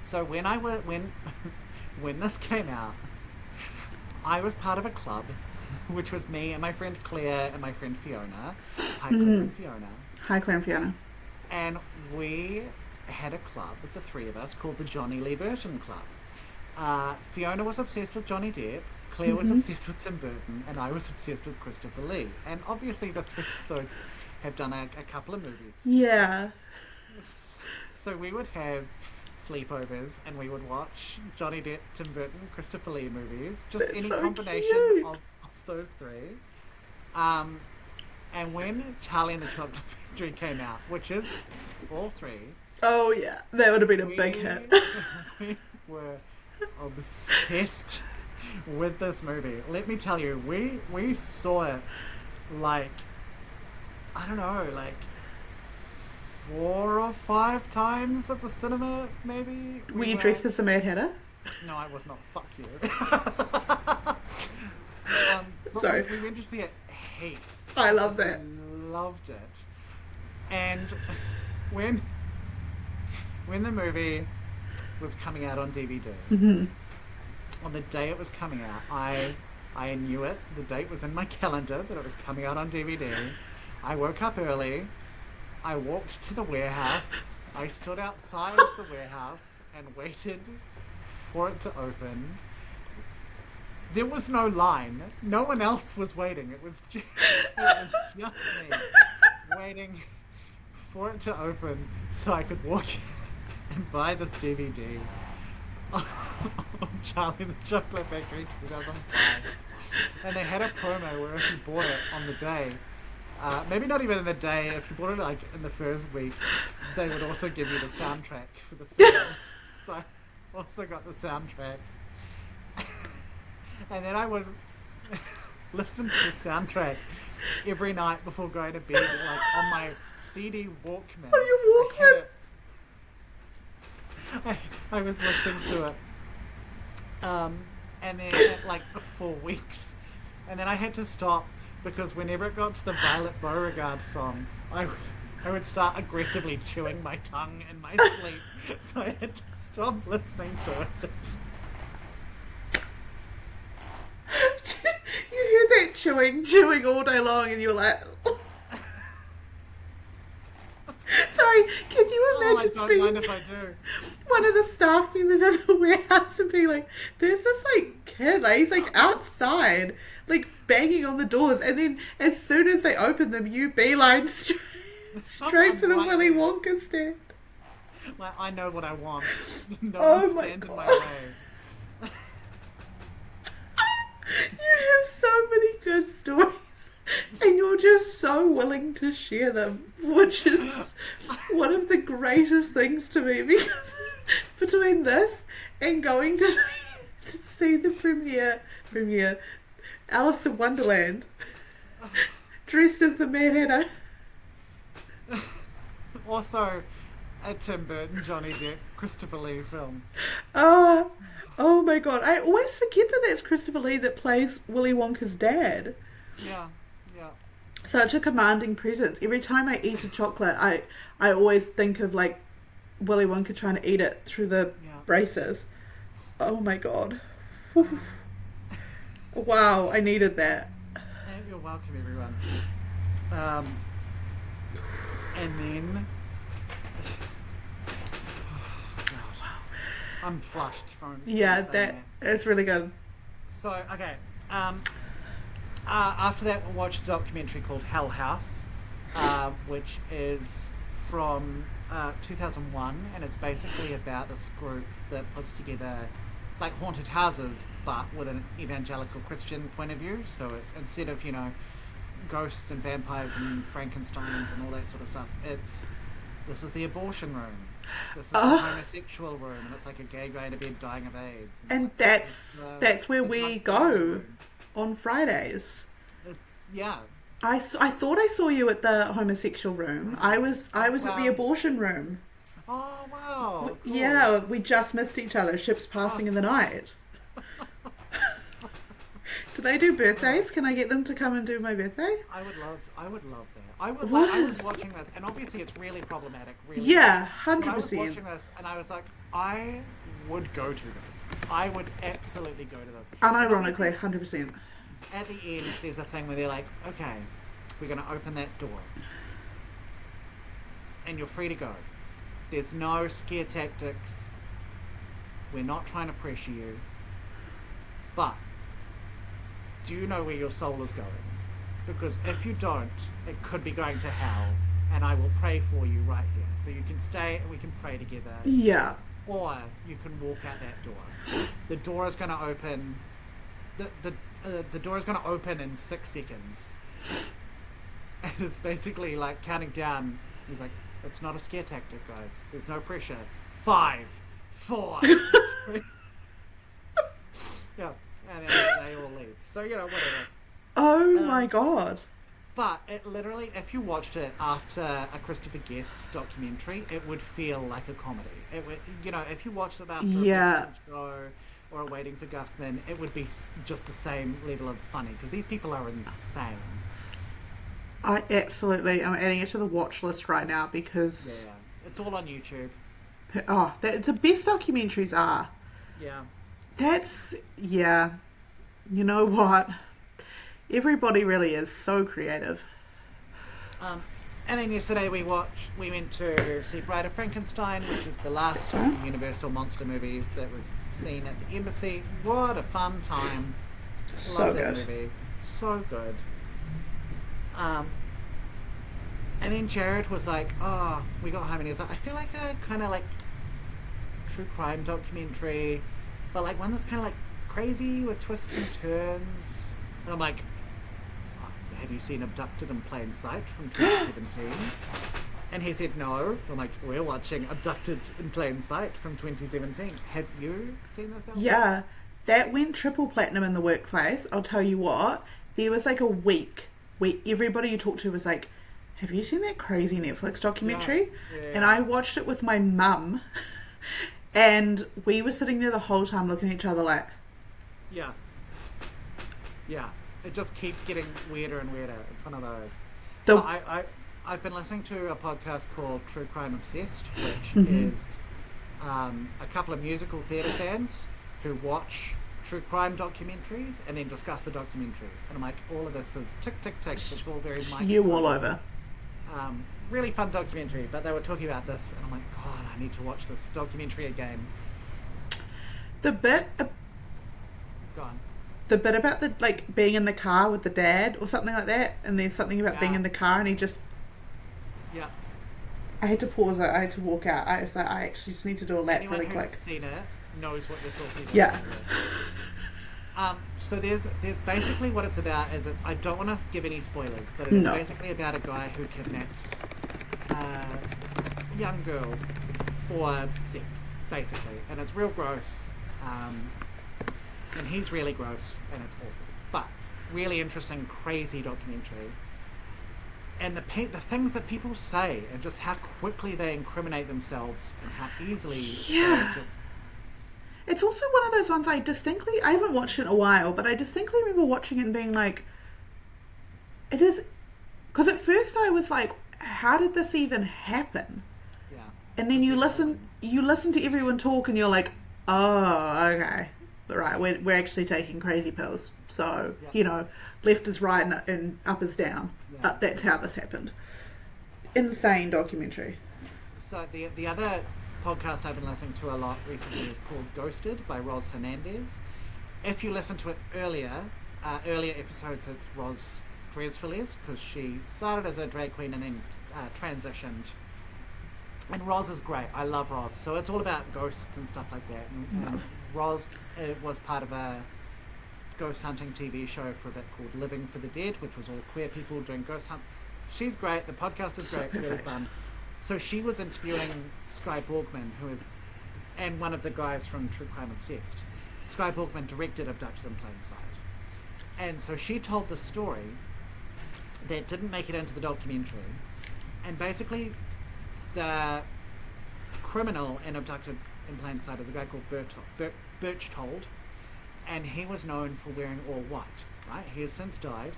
So when when this came out, I was part of a club, which was me and my friend Claire and my friend Fiona. Hi, Claire and Fiona. Hi, Claire and Fiona. And we had a club with the 3 of us called the Johnny Lee Burton Club. Fiona was obsessed with Johnny Depp, Claire was obsessed with Tim Burton, and I was obsessed with Christopher Lee. And obviously the 3 of those have done a couple of movies. Yeah. So we would have sleepovers and we would watch Johnny Depp, Tim Burton, Christopher Lee movies. Just That's any so combination of those 3. And when Charlie and the Chocolate Factory came out, which is all 3. Oh yeah, that would have been a big hit. We were obsessed with this movie. Let me tell you, we saw it like, I don't know, like 4 or 5 times at the cinema, maybe. Were you dressed as a Mad Hatter? No, I was not. Fuck you. Sorry. We went to see it heaps. I love that. Loved it. And when the movie was coming out on DVD, on the day it was coming out, I knew it. The date was in my calendar that it was coming out on DVD. I woke up early. I walked to the warehouse. I stood outside the warehouse and waited for it to open. There was no line. No one else was waiting. It was just me waiting for it to open so I could walk in and buy this DVD. Charlie and the Chocolate Factory 2005. And they had a promo where if you bought it on the day, maybe not even in the day, if you bought it like in the first week, they would also give you the soundtrack for the film. So I also got the soundtrack. And then I would listen to the soundtrack every night before going to bed, like on my CD Walkman. On your Walkman? I was listening to it. And then like 4 weeks. And then I had to stop because whenever it got to the Violet Beauregard song, I would start aggressively chewing my tongue in my sleep. So I had to stop listening to it. You hear that chewing all day long, and you're like, sorry, can you imagine I don't being mind if I do. one of the staff members at the warehouse and being like, there's this like kid, like he's like outside, like banging on the doors, and then as soon as they open them, you beeline straight for the right Willy there. Wonka stand. Like, I know what I want. No Oh one my stand in my God. way. You have so many good stories, and you're just so willing to share them, which is one of the greatest things to me, because between this and going to see the premiere Alice in Wonderland dressed as the Mad Hatter. Also, a Tim Burton, Johnny Depp, Christopher Lee film. Oh my God, I always forget that that's Christopher Lee that plays Willy Wonka's dad. Yeah. Such a commanding presence. Every time I eat a chocolate, I always think of like Willy Wonka trying to eat it through the braces. Oh my God. Wow, I needed that. And you're welcome, everyone. And then... I'm flushed from Yeah, saying that's really good. So, okay. After that, we watched a documentary called Hell House, which is from 2001, and it's basically about this group that puts together like haunted houses, but with an evangelical Christian point of view. So instead of, ghosts and vampires and Frankensteins and all that sort of stuff, this is the abortion room. This is the homosexual room, and it's like a gay guy in a bed dying of AIDS. And that's where we go on Fridays. Yeah. I thought I saw you at the homosexual room. I was at the abortion room. Oh, wow. Cool. Yeah, we just missed each other. Ships passing in the night. Do they do birthdays? Can I get them to come and do my birthday? I would love that. I was watching this, and obviously it's really problematic. Really. Yeah, 100%. I was watching this, and I was like, I would go to this. I would absolutely go to this. Unironically, 100%. At the end, there's a thing where they're like, okay, we're going to open that door. And you're free to go. There's no scare tactics. We're not trying to pressure you. But, do you know where your soul is going? Because if you don't, it could be going to hell. And I will pray for you right here. So you can stay and we can pray together. Yeah. Or you can walk out that door. The door is going to open... The door is going to open in 6 seconds. And it's basically like counting down. He's like, it's not a scare tactic, guys. There's no pressure. 5, 4, 3. Yeah, and then they all leave. So, whatever. Oh my God. But it literally, if you watched it after a Christopher Guest documentary, it would feel like a comedy. It would, if you watched it after a show or Waiting for Guffman, it would be just the same level of funny, because these people are insane. I'm adding it to the watch list right now because... Yeah, it's all on YouTube. Oh, the best documentaries are. Yeah. You know what? Everybody really is so creative. And then yesterday we went to see Bride of Frankenstein, which is the last of the Universal monster movies that we've seen at the Embassy. What a fun time. So Love that good. movie. So good. And then Jared was like, we got home, and he was like, I feel like I kind of like true crime documentary, but like one that's kind of like crazy with twists and turns. And I'm like, have you seen Abducted in Plain Sight from 2017? And he said no. I'm like, we're watching Abducted in Plain Sight from 2017. Have you seen this album? Yeah, that went triple platinum in the workplace. I'll tell you what, there was like a week where everybody you talked to was like, have you seen that crazy Netflix documentary? Yeah. And I watched it with my mum and we were sitting there the whole time looking at each other like... Yeah. It just keeps getting weirder and weirder. It's one of those. I've been listening to a podcast called True Crime Obsessed, which is a couple of musical theatre fans who watch true crime documentaries and then discuss the documentaries. And I'm like, all of this is tick, tick, tick. It's all very you all over. Really fun documentary, but they were talking about this, and I'm like, God, I need to watch this documentary again. The bit about the like being in the car with the dad or something like that, and there's something about being in the car and he just... Yeah. I had to pause it. I had to walk out. I was like, I actually just need to do a lap really quick. Anyone who's seen it knows what you're talking about. Yeah. So there's basically what it's about is I don't want to give any spoilers, but it's basically about a guy who kidnaps a young girl for sex, basically, and it's real gross. And he's really gross, and it's awful. But really interesting, crazy documentary. And the things that people say, and just how quickly they incriminate themselves, and how easily they just... It's also one of those ones I haven't watched it in a while, but I distinctly remember watching it and being like, it is... Because at first I was like, how did this even happen? Yeah. And then you listen to everyone talk and you're like, oh, okay. Right, we're actually taking crazy pills. So, left is right and up is down. Yeah. That's how this happened. Insane documentary. So the other podcast I've been listening to a lot recently is called Ghosted by Roz Hernandez. If you listen to it earlier episodes, it's Roz Dresfilles, because she started as a drag queen and then transitioned. And Roz is great. I love Roz. So it's all about ghosts and stuff like that. And Roz was part of a ghost hunting TV show for a bit called Living for the Dead, which was all queer people doing ghost hunts. She's great. The podcast is great. It's really fun. So she was interviewing Skye Borgman, and one of the guys from True Crime Obsessed. Skye Borgman directed Abducted in Plain Sight. And so she told the story that didn't make it into the documentary. And basically, the criminal in Abducted in Plain Sight is a guy called Berchtold, and he was known for wearing all white, right? He has since died.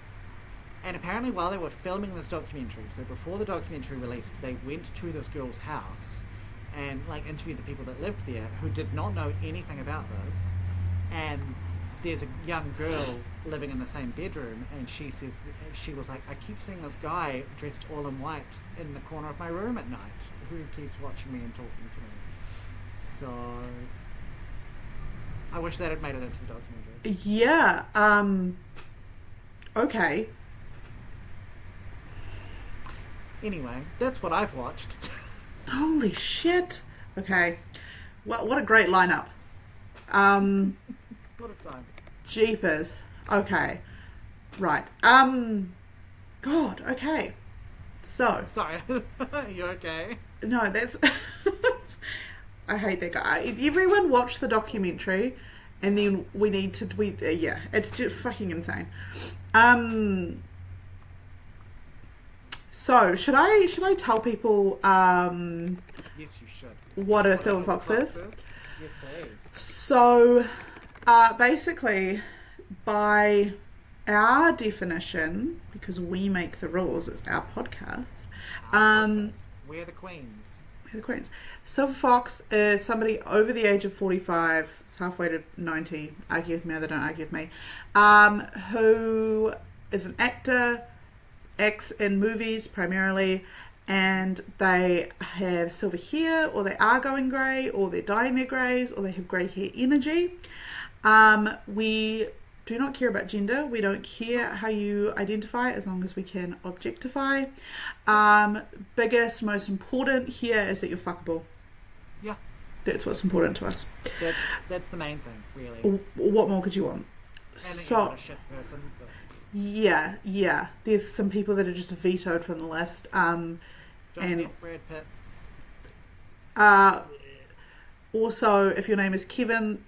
And apparently while they were filming this documentary, so before the documentary released, they went to this girl's house and interviewed the people that lived there who did not know anything about this. And there's a young girl living in the same bedroom, and she says she was like, I keep seeing this guy dressed all in white in the corner of my room at night who keeps watching me and talking to me. So I wish that had made it into the documentary. Yeah. Okay. Anyway, that's what I've watched. Holy shit. Okay. What a great lineup. What a time. Jeepers. Okay. Right. God, okay. So. Sorry. You okay? No, that's... I hate that guy. Everyone watch the documentary, and then we need to... yeah, it's just fucking insane. So, should I tell people... Yes, you should. What a silver fox is? Yes, please. So, basically, by our definition, because we make the rules, it's our podcast. We're the queens. We're the queens. Silver fox is somebody over the age of 45, it's halfway to 90, argue with me or they don't argue with me, who is an actor, acts in movies primarily, and they have silver hair, or they are going grey, or they're dyeing their greys, or they have grey hair energy. We do not care about gender. We don't care how you identify as long as we can objectify. Biggest, most important here is that you're fuckable. Yeah. That's what's important to us. That's the main thing, really. What more could you want? And So, you're not a shit person. But... yeah. There's some people that are just vetoed from the list. Don't And get Brad Pitt. Also, if your name is Kevin,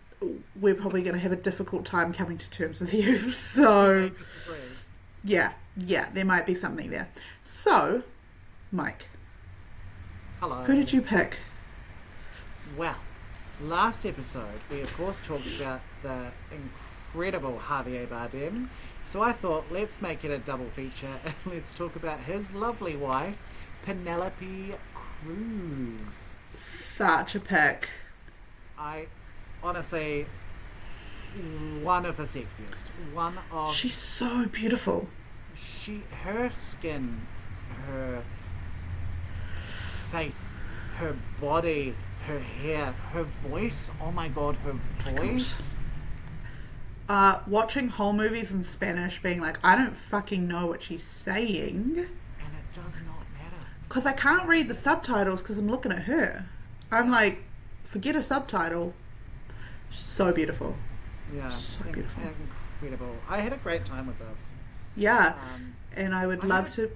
we're probably going to have a difficult time coming to terms with you. So, yeah, there might be something there. So, Mike, Hello. who did you pick? Well, last episode we of course talked about the incredible Javier Bardem. So I thought, let's make it a double feature and let's talk about his lovely wife, Penelope Cruz. Such a pick. I honestly, one of the sexiest. She's so beautiful. Her skin, her face, her body, her hair, her voice. Oh my god, her voice. Watching whole movies in Spanish, being like, I don't fucking know what she's saying. And it does not matter. Because I can't read the subtitles because I'm looking at her. I'm like, forget a subtitle. She's so beautiful. Yeah. So beautiful. Incredible. I had a great time with this. Yeah. And I would love to...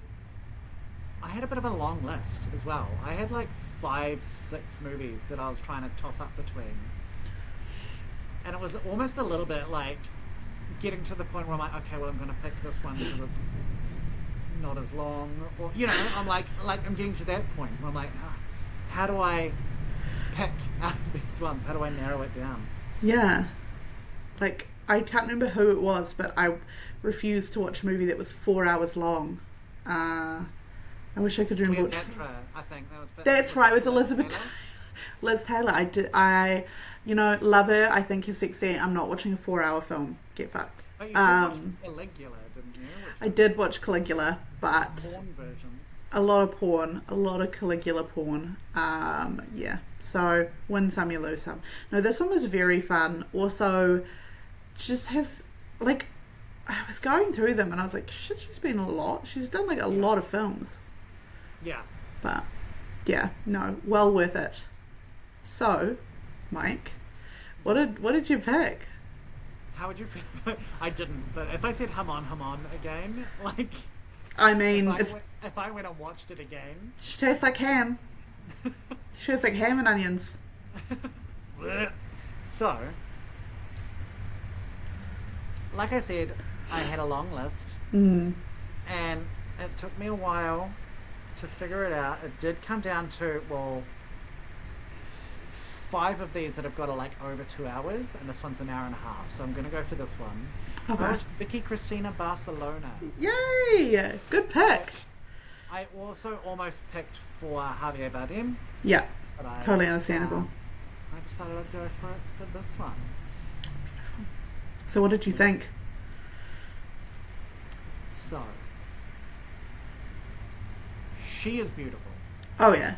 I had a bit of a long list as well. I had like 5-6 movies that I was trying to toss up between. And it was almost a little bit like getting to the point where I'm like, okay, well, I'm going to pick this one because it's not as long. Or, you know, I'm like I'm getting to that point where I'm like, how do I pick out of these ones? How do I narrow it down? Yeah. Like, I can't remember who it was, but I refused to watch a movie that was 4 hours long. I wish I could remember which... I think that was... That's right, with Elizabeth... Liz Taylor. I love her. I think she's sexy. I'm not watching a 4-hour film. Get fucked. Oh, you did watch Caligula, didn't you? I did watch Caligula, but... Porn version. A lot of porn. A lot of Caligula porn. Yeah. So, win some, you lose some. No, this one was very fun. Also, just has... Like, I was going through them and I was like, shit, she's been a lot. She's done, like, a lot of films. Yeah. But, yeah. No, well worth it. So, Mike, what did you pick? How would you pick? I didn't, but if I said hum on again, like... I mean... If I went and watched it again... She tastes like ham. She tastes like ham and onions. So, like I said, I had a long list. Mm. And it took me a while to figure it out. It did come down to, 5 of these that have got like over 2 hours, and this one's an hour and a half. So I'm going to go for this one. Okay. Vicky Cristina Barcelona. Yay! Good pick. I also almost picked for Javier Bardem. Yeah, but totally understandable. I decided I'd go for this one. So what did you think? So, she is beautiful. Oh yeah.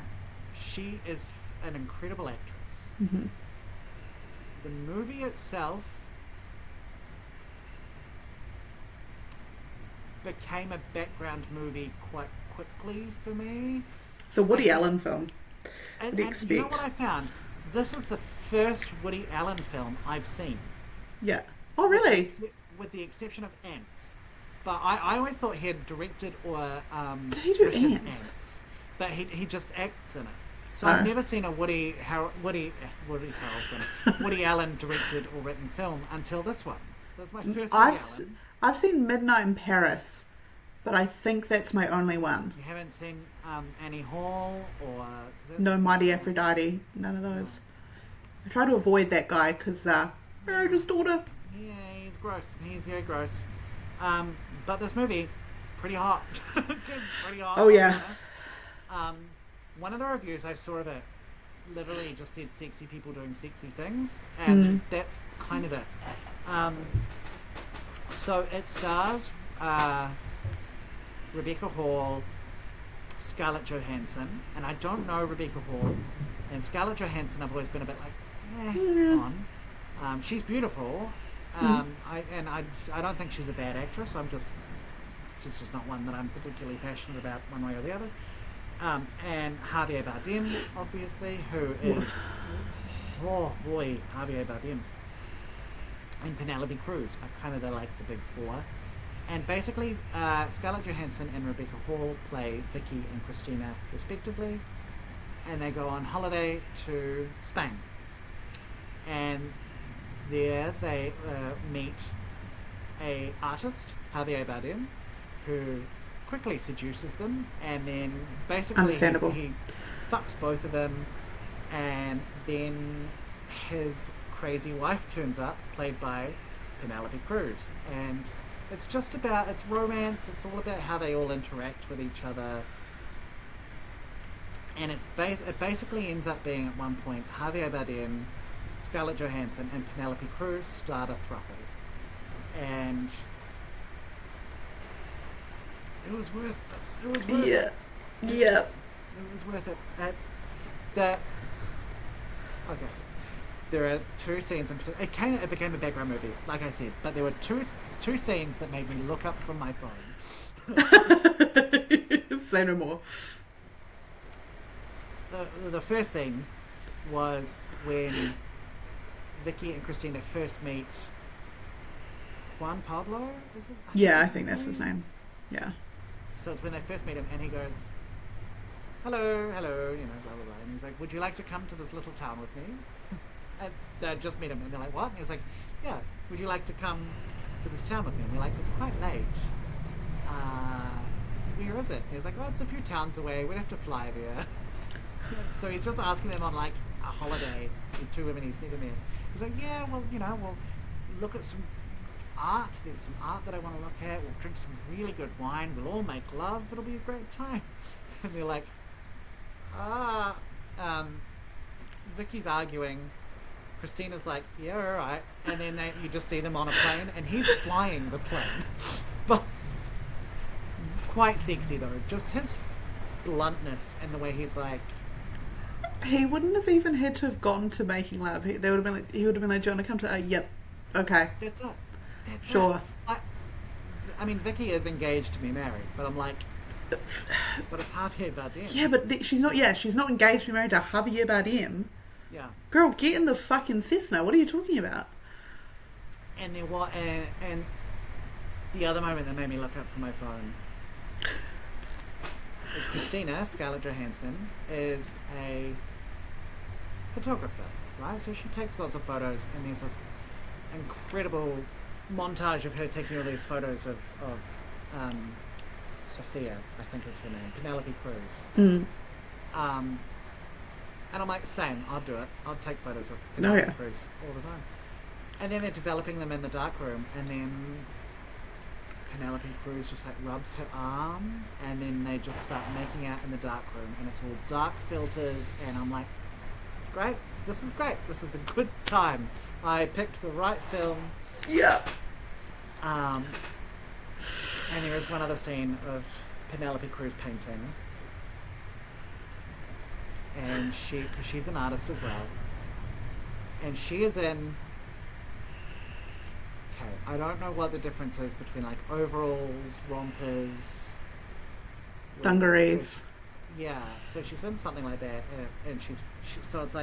She is an incredible actress. Mm-hmm. The movie itself became a background movie quite quickly for me. It's a Woody Allen film. And What do you expect? you know what I found? This is the first Woody Allen film I've seen. Yeah. Oh really? With the exception of Ants. But I always thought he had directed or Did he do written Ants? But he just acts in it. So I've never seen a Woody Allen directed or written film until this one. That's my first Woody Allen. I've seen Midnight in Paris, but I think that's my only one. You haven't seen Annie Hall or... No Mighty Aphrodite, none of those. I try to avoid that guy because marriage daughter. Yeah, he's gross. He's very gross. But this movie, pretty hot. Pretty hot. Oh yeah. One of the reviews I saw of it literally just said sexy people doing sexy things, and that's kind of it. So it stars Rebecca Hall, Scarlett Johansson, and I don't know Rebecca Hall, and Scarlett Johansson I've always been a bit like, on. She's beautiful, I don't think she's a bad actress. She's just not one that I'm particularly passionate about one way or the other. And Javier Bardem, obviously, who is oh boy, Javier Bardem and Penelope Cruz are kind of the big four. And basically, Scarlett Johansson and Rebecca Hall play Vicky and Christina respectively, and they go on holiday to Spain. And there they meet a artist, Javier Bardem, who quickly seduces them, and then basically he fucks both of them, and then his crazy wife turns up, played by Penelope Cruz, and it's romance, it's all about how they all interact with each other, and it basically ends up being at one point Javier Bardem, Scarlett Johansson and Penelope Cruz start a throuple, and it was worth it. It was worth it. Yeah. It was worth it. Okay. There are two scenes in particular. It became a background movie, like I said, but there were two scenes that made me look up from my phone. Say no more. The first scene was when Vicky and Christina first meet Juan Pablo, is it? Yeah, I think that's his name. Yeah. So it's when they first meet him, and he goes, hello, blah, blah, blah. And he's like, would you like to come to this little town with me? And they just meet him, and they're like, what? And he's like, yeah, would you like to come to this town with me? And we're like, it's quite late. Where is it? And he's like, oh, it's a few towns away. We'd have to fly there. So he's just asking them on, a holiday with two women he's meeting there. He's like, yeah, well, we'll look at some art. There's some art that I want to look at. We'll drink some really good wine. We'll all make love. It'll be a great time. And they're like, Vicky's arguing. Christina's like, yeah, all right. And then you just see them on a plane, and he's flying the plane. But quite sexy, though. Just his bluntness and the way he's like... He wouldn't have even had to have gone to making love. He would have been like, do you want to come to... yep. Okay. That's it. Sure. I mean, Vicky is engaged to be married, but I'm like... But it's Javier Bardem. Yeah, but she's not engaged to be married to Javier Bardem. Yeah. Girl, get in the fucking Cessna. What are you talking about? And then what? And the other moment that made me look up from my phone is Christina, Scarlett Johansson, is a photographer, right? So she takes lots of photos, and there's this incredible montage of her taking all these photos of Sophia, I think is her name, Penelope Cruz. And I'm like, same, I'll do it. I'll take photos of Penelope Cruz all the time. And then they're developing them in the dark room, and then Penelope Cruz just rubs her arm, and then they just start making out in the dark room, and it's all dark filtered, and I'm like, great, this is great. This is a good time. I picked the right film. Yeah. And there is one other scene of Penelope Cruz painting, and she's an artist as well, and she is in, I don't know what the difference is between overalls, rompers, dungarees. Yeah, so she's in something like that, and so it's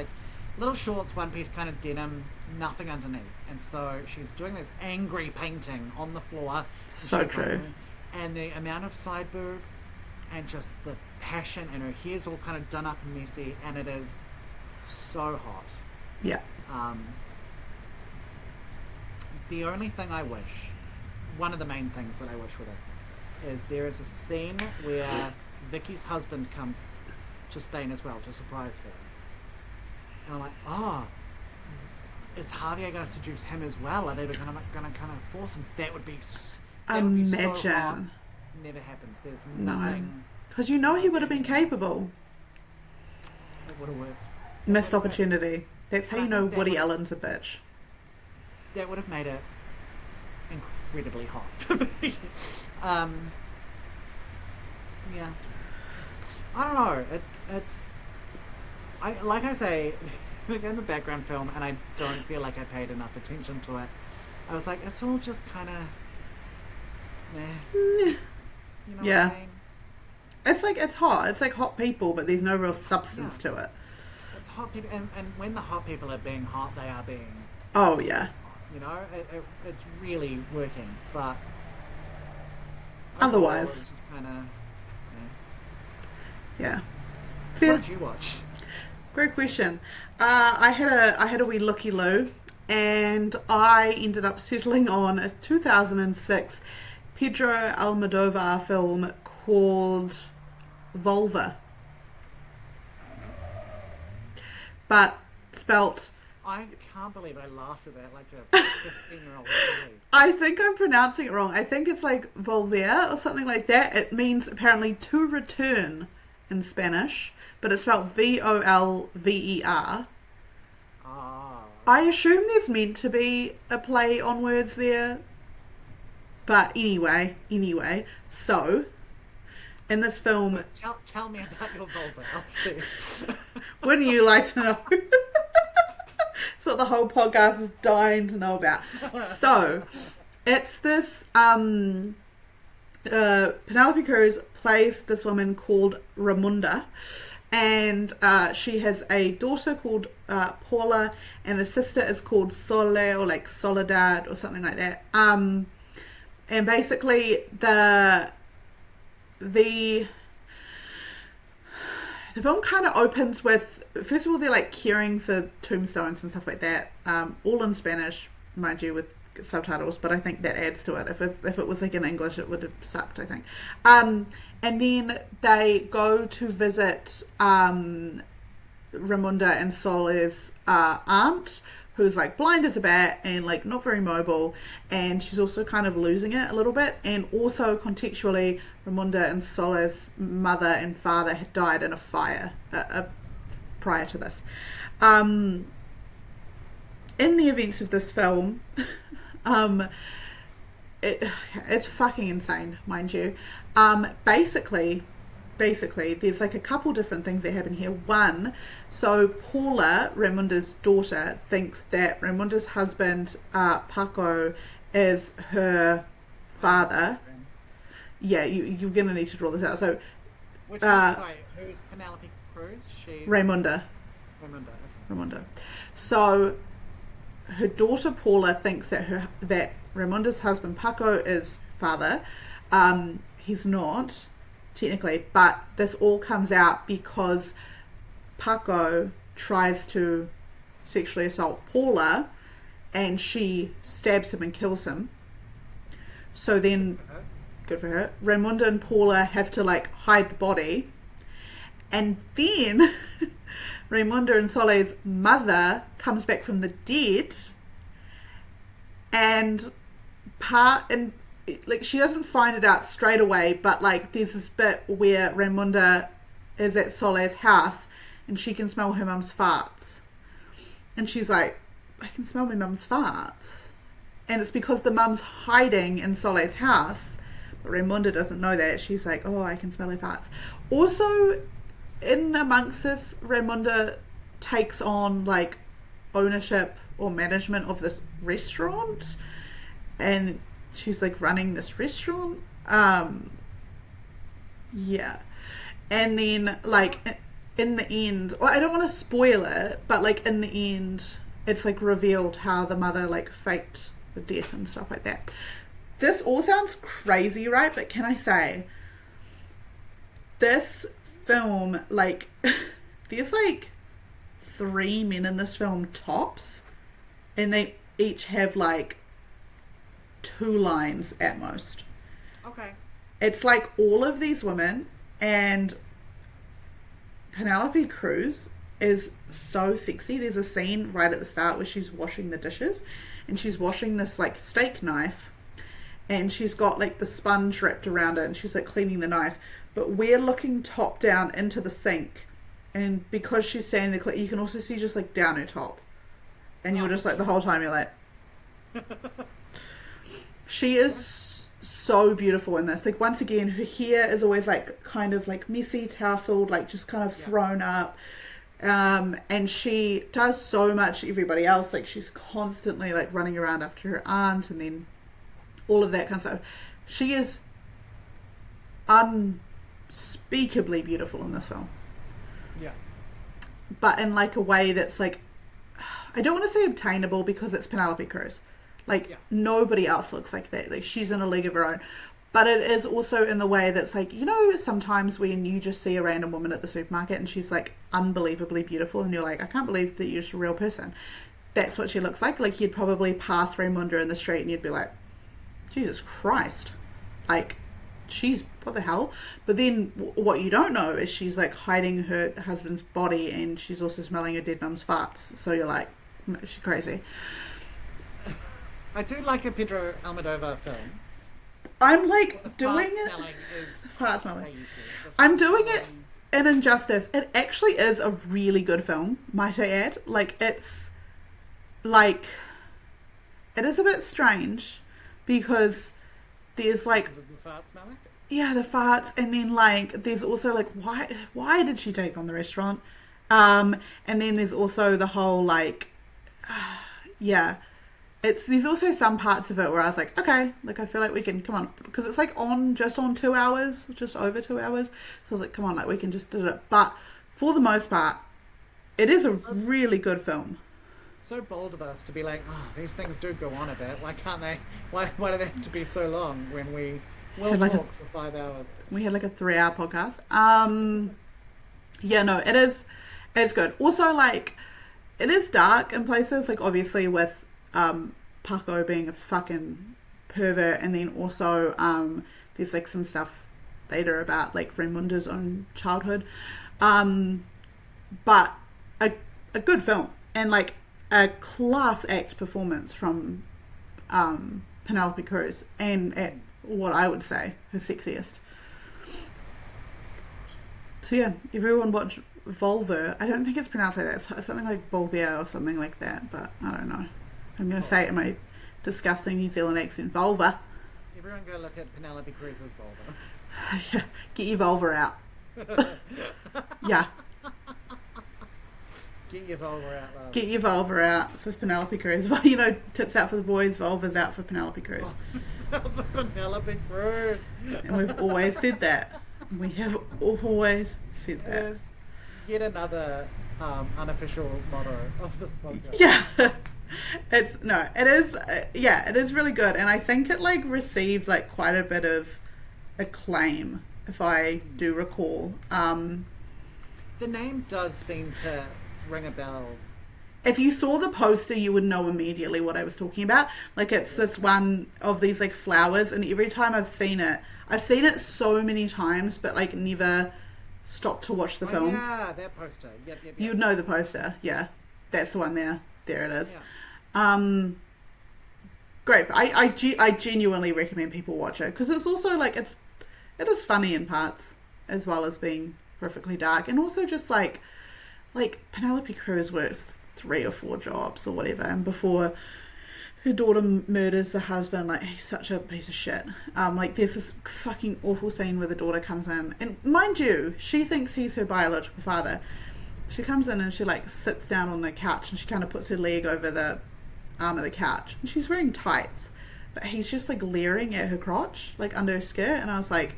little shorts, one piece kind of denim, nothing underneath, and so she's doing this angry painting on the floor. So true. And the amount of side boob, and just the passion, and her hair's all kind of done up and messy, and it is so hot. Yeah. The only thing I wish, one of the main things that I wish with it, is there is a scene where Vicky's husband comes to Spain as well to surprise her. And I'm like, is Javier going to seduce him as well? Are they going to kind of force him? That would be so hot. Never happens. There's nothing. Because he would have been capable. It would have worked. Missed opportunity. That's how you know Woody Allen's a bitch. That would have made it incredibly hot for me. Yeah. I don't know. It's. Like I say, in the background film, and I don't feel like I paid enough attention to it. I was like, it's all just kind of, meh. You know what I mean? It's hot. It's hot people, but there's no real substance to it. It's hot people, and when the hot people are being hot, they are being Oh yeah. you know, it's really working. But overall, Otherwise, it's just kind of. yeah. What did you watch? Great question. I had a wee looky loo, and I ended up settling on a 2006 Pedro Almodovar film called Vulva, but spelt. I can't believe I laughed at that like a 15-year-old boy. I think I'm pronouncing it wrong. I think it's like volver or something like that. It means apparently to return in Spanish, but it's spelled Volver. Ah. I assume there's meant to be a play on words there. But anyway, so in this film, Tell me about your vulva. I'll see. wouldn't you like to know? That's what the whole podcast is dying to know about. So it's this Penelope Cruz plays this woman called Ramunda, and she has a daughter called Paula, and a sister is called Sole, or like Soledad or something like that. And basically the film kind of opens with, first of all, they're like caring for tombstones and stuff like that, all in Spanish, mind you, with subtitles, but I think that adds to it. If it was like in English, it would have sucked, I think. And then they go to visit Ramunda and Sole's aunt, who's like blind as a bat and like not very mobile, and she's also kind of losing it a little bit. And also contextually, Ramunda and Sole's mother and father had died in a fire prior to this. In the events of this film, it's fucking insane, mind you. Basically, there's like a couple different things that happen here. One, so Paula, Ramunda's daughter, thinks that Ramunda's husband, Paco, is her father. Yeah, you're going to need to draw this out. So, sorry, who's Penelope Cruz? She's Ramunda. Ramunda. So, her daughter Paula thinks that Ramunda's husband Paco is father. He's not, technically, but this all comes out because Paco tries to sexually assault Paula, and she stabs him and kills him. So then, good for her, Ramunda and Paula have to like hide the body, and then Ramunda and Soleil's mother comes back from the dead, and like she doesn't find it out straight away, but like there's this bit where Ramunda is at Soleil's house and she can smell her mum's farts, and she's like, I can smell my mum's farts, and it's because the mum's hiding in Soleil's house, but Ramunda doesn't know that. She's like, oh, I can smell her farts. Also, in amongst this, Ramunda takes on like ownership or management of this restaurant, and she's like running this restaurant. Yeah. And then like in the end, well, I don't want to spoil it, but like in the end it's like revealed how the mother like faked the death and stuff like that. This all sounds crazy, right? But can I say, this film, like there's like 3 men in this film tops, and they each have like 2 lines at most. Okay. It's like all of these women, and Penelope Cruz is so sexy. There's a scene right at the start where she's washing the dishes, and she's washing this like steak knife, and she's got like the sponge wrapped around it, and she's like cleaning the knife, but we're looking top down into the sink, and because she's standing there, you can also see just like down her top, and you're just like the whole time you're like she is so beautiful in this. Like once again, her hair is always like kind of like messy, tousled, like just kind of thrown up, and she does so much everybody else. Like she's constantly like running around after her aunt, and then all of that kind of stuff. She is unspeakably beautiful in this film. Yeah. but in like a way that's like, I don't want to say obtainable because it's Penelope Cruz. Like, Yeah. nobody else looks like that. Like, she's in a league of her own. But it is also in the way that's like, you know, sometimes when you just see a random woman at the supermarket and she's like unbelievably beautiful and you're like, I can't believe that you're just a real person. That's what she looks like. Like, you'd probably pass Raymunda in the street and you'd be like, Jesus Christ. Like, she's, what the hell? But then what you don't know is she's like hiding her husband's body and she's also smelling her dead mum's farts. So you're like, she's crazy. I do like a Pedro Almodovar film. I'm like The doing fart it. smelling is Fart smelling. way you see it. I'm doing it in Injustice. It actually is a really good film, might I add. Like, it's like, it is a bit strange because there's like, Because of the fart smelling. yeah, the farts, and then like there's also like, why did she take on the restaurant? And then there's also the whole like, yeah, there's also some parts of it where I was like, okay, like I feel like we can, come on, because it's like just on 2 hours, just over 2 hours. So I was like, come on, like we can just do it. But for the most part, it is a really good film. So bold of us to be like, oh, these things do go on a bit. Why can't they? Why do they have to be so long when we will Had like talk for 5 hours? We had like a 3-hour podcast. Yeah, no, it's good. Also, like, it is dark in places, like obviously with Paco being a fucking pervert, and then also there's like some stuff later about like Raymunda's own childhood. But a good film, and like a class act performance from Penelope Cruz, and at what I would say her sexiest. So yeah, everyone watch Vulva. I don't think it's pronounced like that. It's something like Vulva or something like that, but I don't know. I'm going to say it in my disgusting New Zealand accent. Vulva. Everyone go look at Penelope Cruz's vulva. Yeah, get your vulva out. Yeah, Get your vulva out, love. get your vulva out for Penelope Cruz. Well, you know, tits out for the boys, vulvas out for Penelope Cruz. For Penelope Cruz. And we've always said that. We have always said that. Yes. Yet another unofficial motto of this podcast. Yeah. It is really good, and I think it like received like quite a bit of acclaim, if I do recall. The name does seem to ring a bell. If you saw the poster, you would know immediately what I was talking about. Like, it's this one of these like flowers, and every time I've seen it so many times, but like never stopped to watch the film. Yeah, that poster. Yep. You'd know the poster. Yeah, that's the one there. There it is. Yeah. Great. I genuinely recommend people watch it, because it's also like it is funny in parts as well as being horrifically dark, and also just like Penelope Cruz works 3 or 4 jobs or whatever, and before her daughter murders the husband, like, he's such a piece of shit. Like, there's this fucking awful scene where the daughter comes in, and mind you, she thinks he's her biological father. She comes in and she like sits down on the couch, and she kind of puts her leg over the arm of the couch, and she's wearing tights, but he's just like leering at her crotch, like under her skirt, and I was like,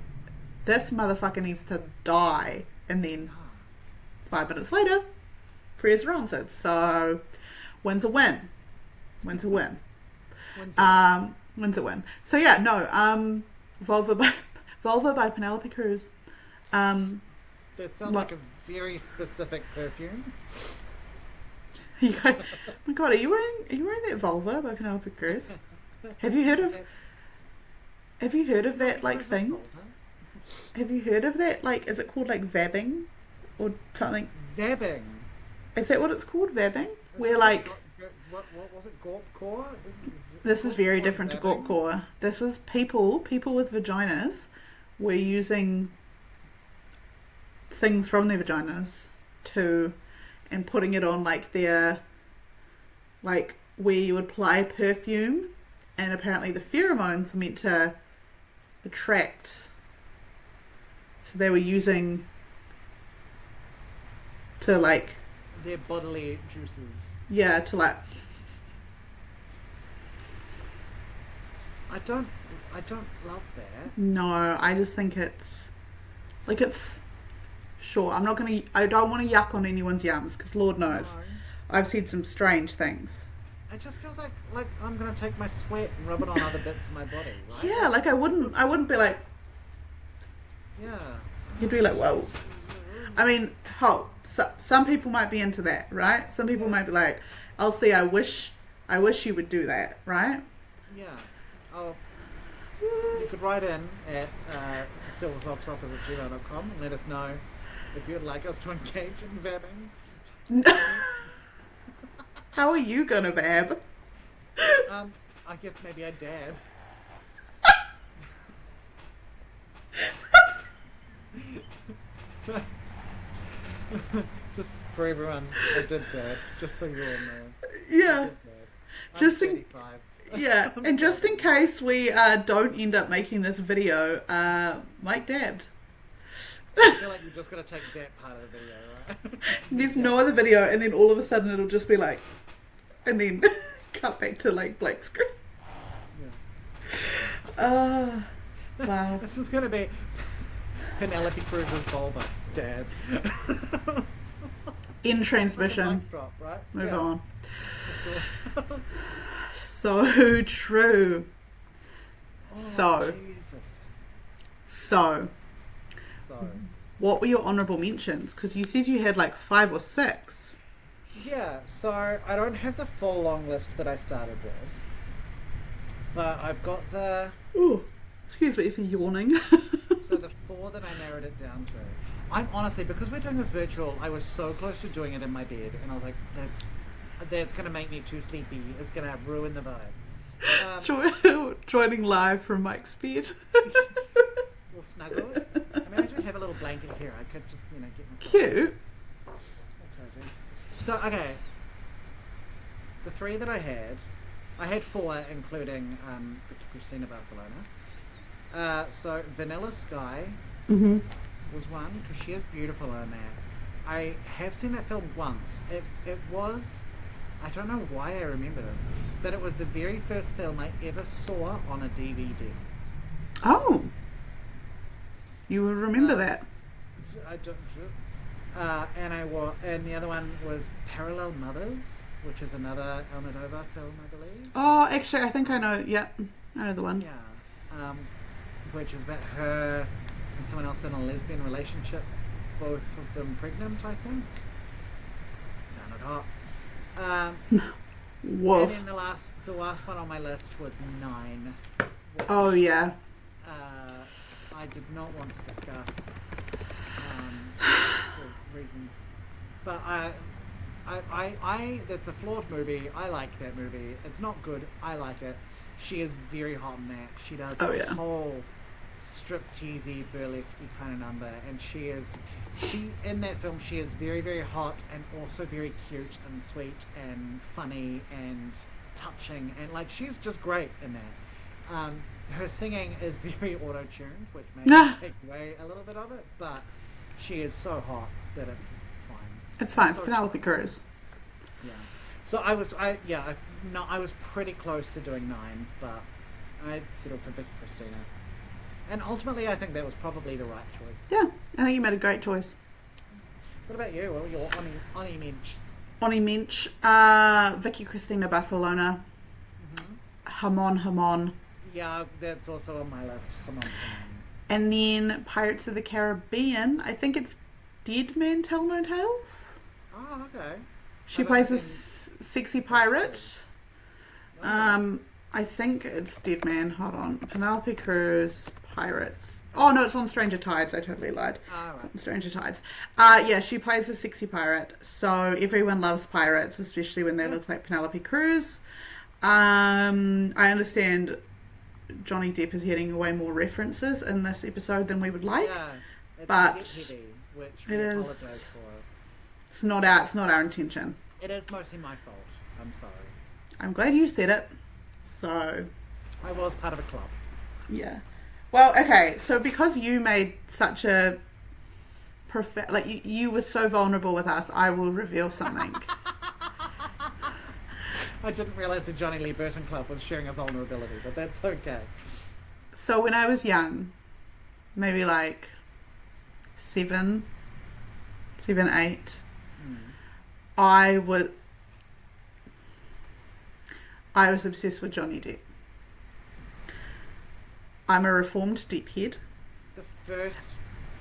this motherfucker needs to die. And then 5 minutes later, prayers are answered. So wins a win. Wins a win. So yeah, no, Vulva by Penelope Cruz. That sounds like a very specific perfume. You go, oh my god, are you wearing that Vulva by Penelope Cruz? Have you heard of that like thing? Have you heard of that, like, is it called like vabbing or something? Vabbing. Is that what it's called, vabbing? Where like, what was it, gorpcore? this is very different to gorpcore. This is people with vaginas were using things from their vaginas and putting it on like their, like, where you would apply perfume, and apparently the pheromones are meant to attract. So they were using to like their bodily juices. Yeah, to like. I don't love that. No, I just think it's like, it's sure. I don't want to yuck on anyone's yums, because Lord knows, No. I've said some strange things. It just feels like I'm gonna take my sweat and rub it on other bits of my body, right? Yeah, like I wouldn't be like, Yeah. you'd be like, whoa. I mean, some people might be into that, right? Some people might be like, I'll see, I wish you would do that, right? Yeah. Oh, you could write in at silverfoxoffice@gmail.com and let us know if you'd like us to engage in vabbing. How are you gonna vab? I guess maybe I dab. Just for everyone, I did dab, just so you all know. Yeah. Just I'm in 35. Yeah, and just in case we don't end up making this video, Mike dabbed. I feel like you're just gonna take that part of the video, right? There's no other video, and then all of a sudden it'll just be like, and then cut back to like black screen. Yeah. Wow. This is gonna be Penelope Cruz's vulva, dad. In transmission. Mic drop, right? Move Yeah. on. That's all. So true. Oh, So. Jesus. So, So. what were your honourable mentions? Because you said you had like 5 or 6. Yeah, so I don't have the full long list that I started with. But I've got the... Ooh, excuse me for yawning. So the 4 that I narrowed it down to. I'm honestly, because we're doing this virtual, I was so close to doing it in my bed. And I was like, that's going to make me too sleepy. It's going to ruin the vibe. Joining live from Mike's bed. We'll snuggle. I mean, I do have a little blanket here. I could just, get myself Cute. all cozy. So, okay. The 3 that I had 4, including Christina Barcelona. So, Vanilla Sky Mm-hmm. was one, because she is beautiful in that. I have seen that film once. It was, I don't know why I remember this, but it was the very first film I ever saw on a DVD. Oh. You will remember that. I don't. And the other one was Parallel Mothers, which is another Almodovar film, I believe. Oh, actually, I think I know. Yeah, I know the one. Yeah, which is about her and someone else in a lesbian relationship, both of them pregnant, I think. Sounded hot. Woof. And then the last one on my list was 9. Which, Oh, yeah. I did not want to discuss for reasons, but I that's a flawed movie. I like that movie. It's not good. I like it. She is very hot in that. She does Oh, a whole stripteasey, burlesque kind of number, and she in that film she is very, very hot and also very cute and sweet and funny and touching, and like she's just great in that. Her singing is very auto-tuned, which may take away a little bit of it, but she is so hot that it's fine. It's fine. It's So Penelope charming. Cruz. Yeah. So I was pretty close to doing 9, but I settled for Vicky Cristina. And ultimately, I think that was probably the right choice. Yeah, I think you made a great choice. What about you? What were your Oni mentions? Oni Mensch, Vicky Cristina Barcelona, Hamon. Yeah, that's also on my list. Come on. And then Pirates of the Caribbean, I think it's Dead Man Tell No Tales. Oh, okay. She I plays a don't sexy pirate. Okay. I think it's Dead Man. Hold on. Penelope Cruz, Pirates. Oh, no, it's on Stranger Tides. I totally lied. All It's right. on Stranger Tides. Yeah, she plays a sexy pirate. So everyone loves pirates, especially when they look like Penelope Cruz. I understand Johnny Depp is getting way more references in this episode than we would like. Yeah, it's but a bit heavy, which we it is- apologise for. It's not our intention. It is mostly my fault. I'm sorry. I'm glad you said it. So, I was part of a club. yeah. Well, okay, so because you made such a you were so vulnerable with us, I will reveal something. I didn't realise the Johnny Lee Burton Club was sharing a vulnerability, but that's okay. So when I was young, maybe like 7, 7, 8, Mm. I was obsessed with Johnny Depp. I'm a reformed Depphead. The first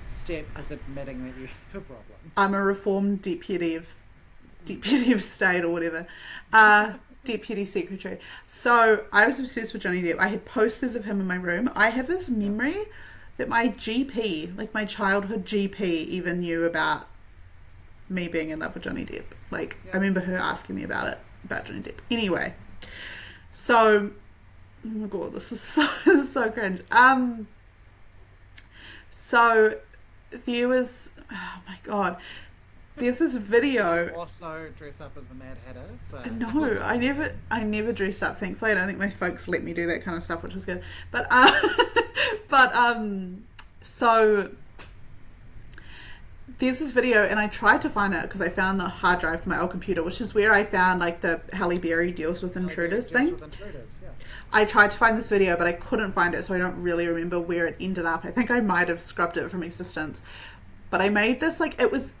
step is admitting that you have a problem. I'm a reformed deputy of state or whatever. Deputy secretary. So I was obsessed with Johnny Depp. I had posters of him in my room. I have this memory that my GP, like my childhood GP, even knew about me being in love with Johnny Depp. Like, I remember her asking me about Johnny Depp. Anyway, so, oh my god, this is so cringe. So there was, oh my god, there's this video. Also dress up as the Mad Hatter. But No, I never dressed up, thankfully. I don't think my folks let me do that kind of stuff, which was good. But so there's this video, and I tried to find it because I found the hard drive for my old computer, which is where I found like the Halle Berry deals with intruders thing. I tried to find this video, but I couldn't find it, so I don't really remember where it ended up. I think I might have scrubbed it from existence. But I made this, like, it was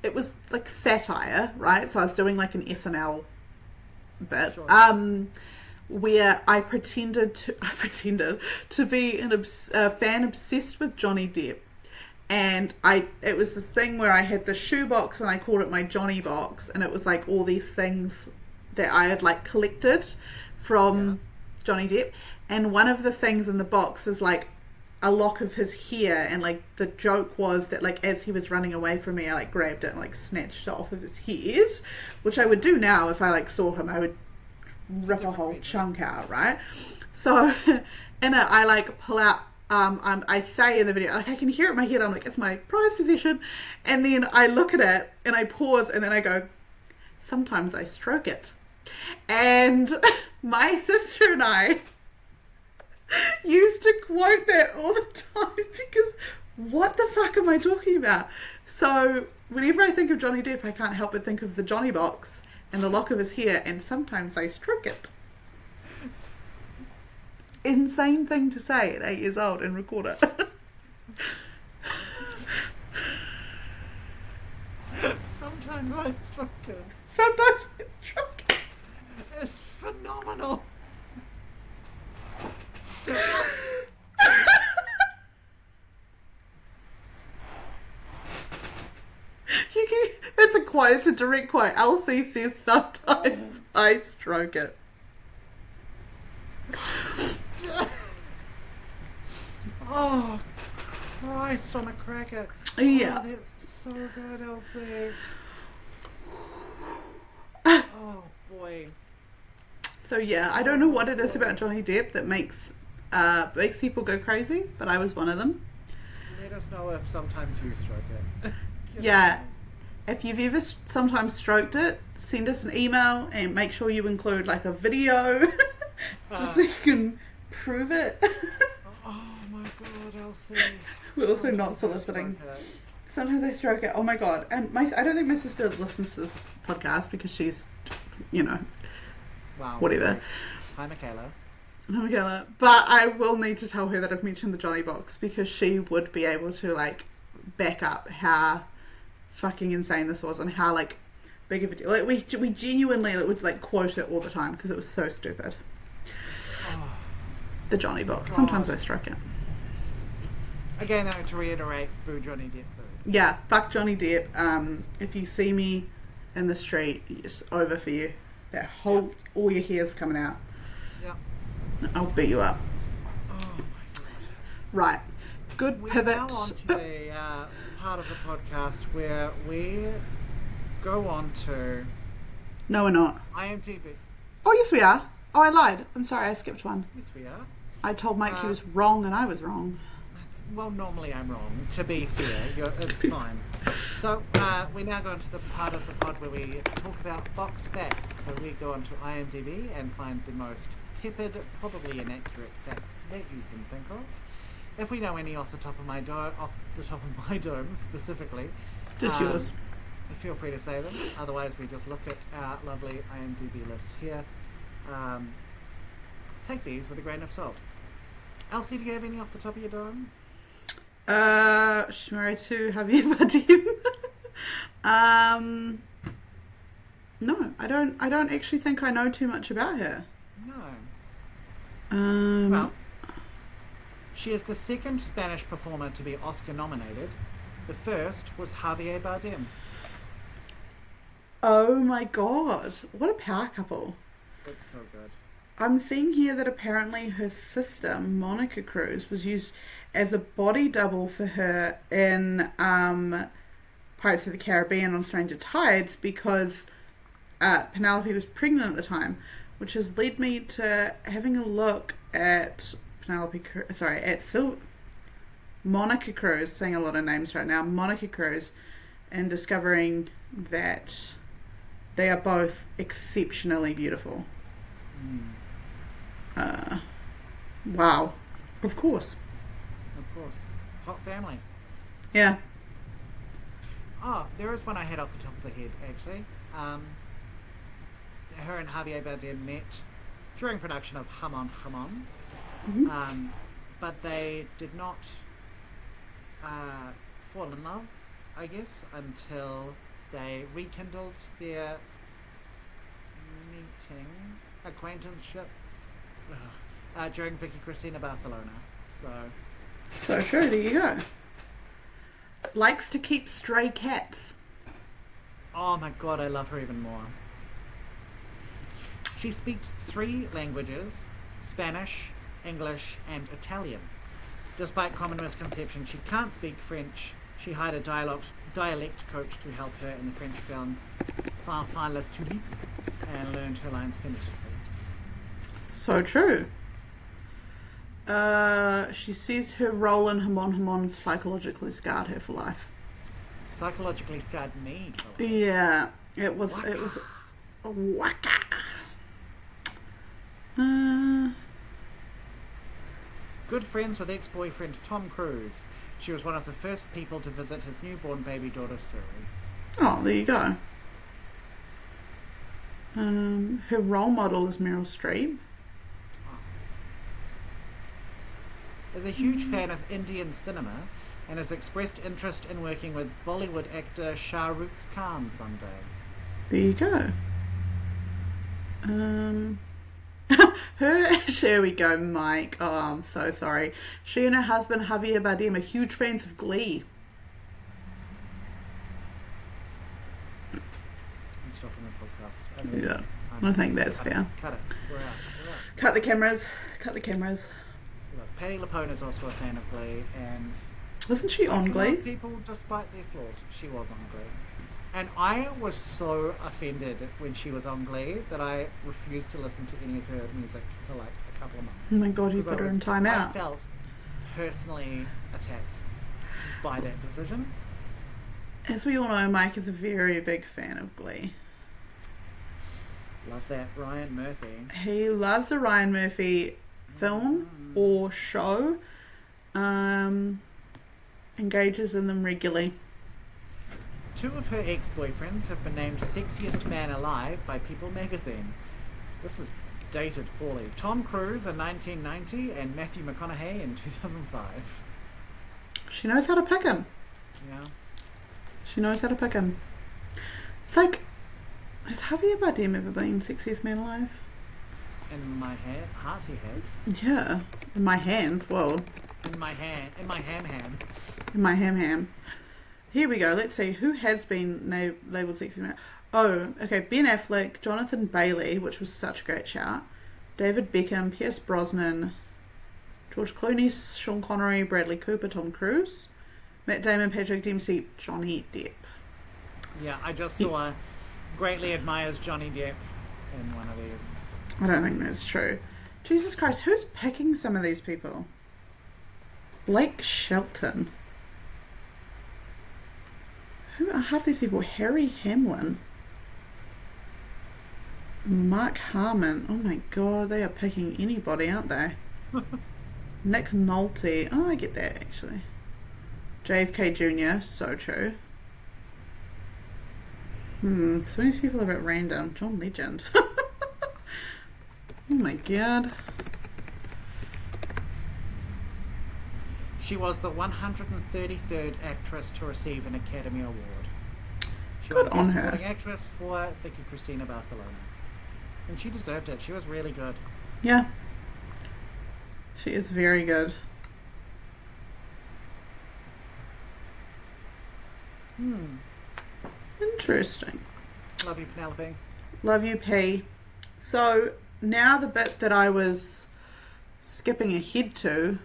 like satire, right? So I was doing like an SNL bit, Sure. Where I pretended to be a fan obsessed with Johnny Depp. And it was this thing where I had the shoe box and I called it my Johnny box, and it was like all these things that I had like collected from Johnny Depp. And one of the things in the box is like a lock of his hair, and like the joke was that like as he was running away from me, I like grabbed it and like snatched it off of his head, which I would do now if I like saw him. I would rip a whole chunk out, right? So in it, I like pull out. I say in the video, like I can hear it in my head. I'm like, it's my prized possession, and then I look at it and I pause, and then I go, sometimes I stroke it, and my sister and I used to quote that all the time because what the fuck am I talking about? So whenever I think of Johnny Depp, I can't help but think of the Johnny box and the lock of his hair, and sometimes I stroke it. Insane thing to say at 8 years old and record it. Sometimes I stroke it. Sometimes I stroke it. It's phenomenal. That's a quote. It's a direct quote. Elsie says sometimes I stroke it. Oh, Christ on a cracker. Yeah. Oh, that's so good, Elsie. Oh, boy. So yeah, I don't know what it is about Johnny Depp that makes people go crazy, but I was one of them. Let us know if sometimes you stroke it. Yeah. If you've ever sometimes stroked it, send us an email and make sure you include like a video just so you can prove it. Oh my god, Elsie. We're also not soliciting. Sometimes I stroke it. Oh my god. And I don't think my sister listens to this podcast because she's, Wow. whatever. Hi, Michaela. Michaela. But I will need to tell her that I've mentioned the Johnny box because she would be able to like back up how fucking insane this was and how like big of a deal. Like we genuinely would like quote it all the time because it was so stupid. Oh, The Johnny box. God. Sometimes I stroke it. again, though, to reiterate, boo Johnny Depp. Boo. Yeah, fuck Johnny Depp. If you see me in the street, it's over for you. That whole all your hair's coming out. Yeah. I'll beat you up. Oh my god. Right. Good We're pivot. now on to the part of the podcast where we go on to No, we're not. IMDb. Oh, yes, we are. Oh, I lied. I'm sorry, I skipped one. Yes, we are. I told Mike he was wrong and I was wrong. Well, normally I'm wrong. To be fair, it's fine. So we now go into the part of the pod where we talk about Fox facts. So we go onto IMDb and find the most tepid, probably inaccurate facts that you can think of. If we know any off the top of my dome specifically, Just yours. feel free to say them. Otherwise, we just look at our lovely IMDb list here. Take these with a grain of salt. Elsie, do you have any off the top of your dome? She's married to Javier Bardem. No, I don't. I don't actually think I know too much about her. No. Um, Well, she is the second Spanish performer to be Oscar nominated. The first was Javier Bardem. oh my god, what a power couple! It's so good. I'm seeing here that apparently her sister Monica Cruz was used as a body double for her in Pirates of the Caribbean on Stranger Tides because Penelope was pregnant at the time, which has led me to having a look at Monica Cruz, saying a lot of names right now, Monica Cruz, and discovering that they are both exceptionally beautiful. Wow. Of course. Of course. Hot family. Yeah. Oh, there is one I had off the top of the head, actually. Her and Javier Bardem met during production of Hamon Hamon, Mm-hmm. but they did not fall in love, I guess, until they rekindled their acquaintanceship during Vicky Cristina Barcelona. So sure, there you go. Likes to keep stray cats. Oh my god, I love her even more. She speaks 3 languages: Spanish, English, and Italian. Despite common misconception, she can't speak French. She hired a dialect coach to help her in the French film Fin la Tulipe and learned her lines phonetically. So true. She says her role in Hamon Hamon psychologically scarred her for life. Psychologically scarred me. Yeah, it was a waka. Good friends with ex-boyfriend Tom Cruise. She was one of the first people to visit his newborn baby daughter Suri. Oh, there you go. Her role model is Meryl Streep. Is a huge fan of Indian cinema and has expressed interest in working with Bollywood actor Shah Rukh Khan someday. There you go. There we go, Mike. Oh, I'm so sorry. She and her husband Javier Bardem are huge fans of Glee. I'm stopping the podcast. Yeah, I think that's fair. Cut it. We're out. Cut the cameras. Cut the cameras. Look, Patty LuPone is also a fan of Glee, and Wasn't she on I Glee? love people despite their flaws. She was on Glee. And I was so offended when she was on Glee that I refused to listen to any of her music for like a couple of months. Oh my god, you Because put her I in time I out. felt personally attacked by that decision. As we all know, Mike is a very big fan of Glee. Love that Ryan Murphy. He loves a Ryan Murphy film or show. Engages in them regularly. 2 of her ex-boyfriends have been named Sexiest Man Alive by People magazine. This is dated poorly. Tom Cruise in 1990 and Matthew McConaughey in 2005. She knows how to pick him. Yeah. She knows how to pick him. It's like, has Javier Bardem ever been Sexiest Man Alive? In my heart he has. Yeah. In my hands. Whoa. In my ham. In my ham. Here we go. Let's see. Who has been labelled Sexiest Man? Oh, okay. Ben Affleck, Jonathan Bailey, which was such a great shout. David Beckham, Pierce Brosnan, George Clooney, Sean Connery, Bradley Cooper, Tom Cruise, Matt Damon, Patrick Dempsey, Johnny Depp. Yeah, I just saw greatly admires Johnny Depp in one of these. I don't think that's true. Jesus Christ, who's picking some of these people? Blake Shelton. Who are half these people? Harry Hamlin. Mark Harmon. Oh my god, they are picking anybody, aren't they? Nick Nolte. Oh, I get that actually. JFK Jr. So true. Some of these people are a bit random. John Legend. Oh my god. She was the 133rd actress to receive an Academy Award. She Good won on Best her. Supporting Actress for Vicky Cristina Barcelona. And she deserved it. She was really good. Yeah. She is very good. Interesting. Love you, Penelope. Love you, P. So now the bit that I was skipping ahead to,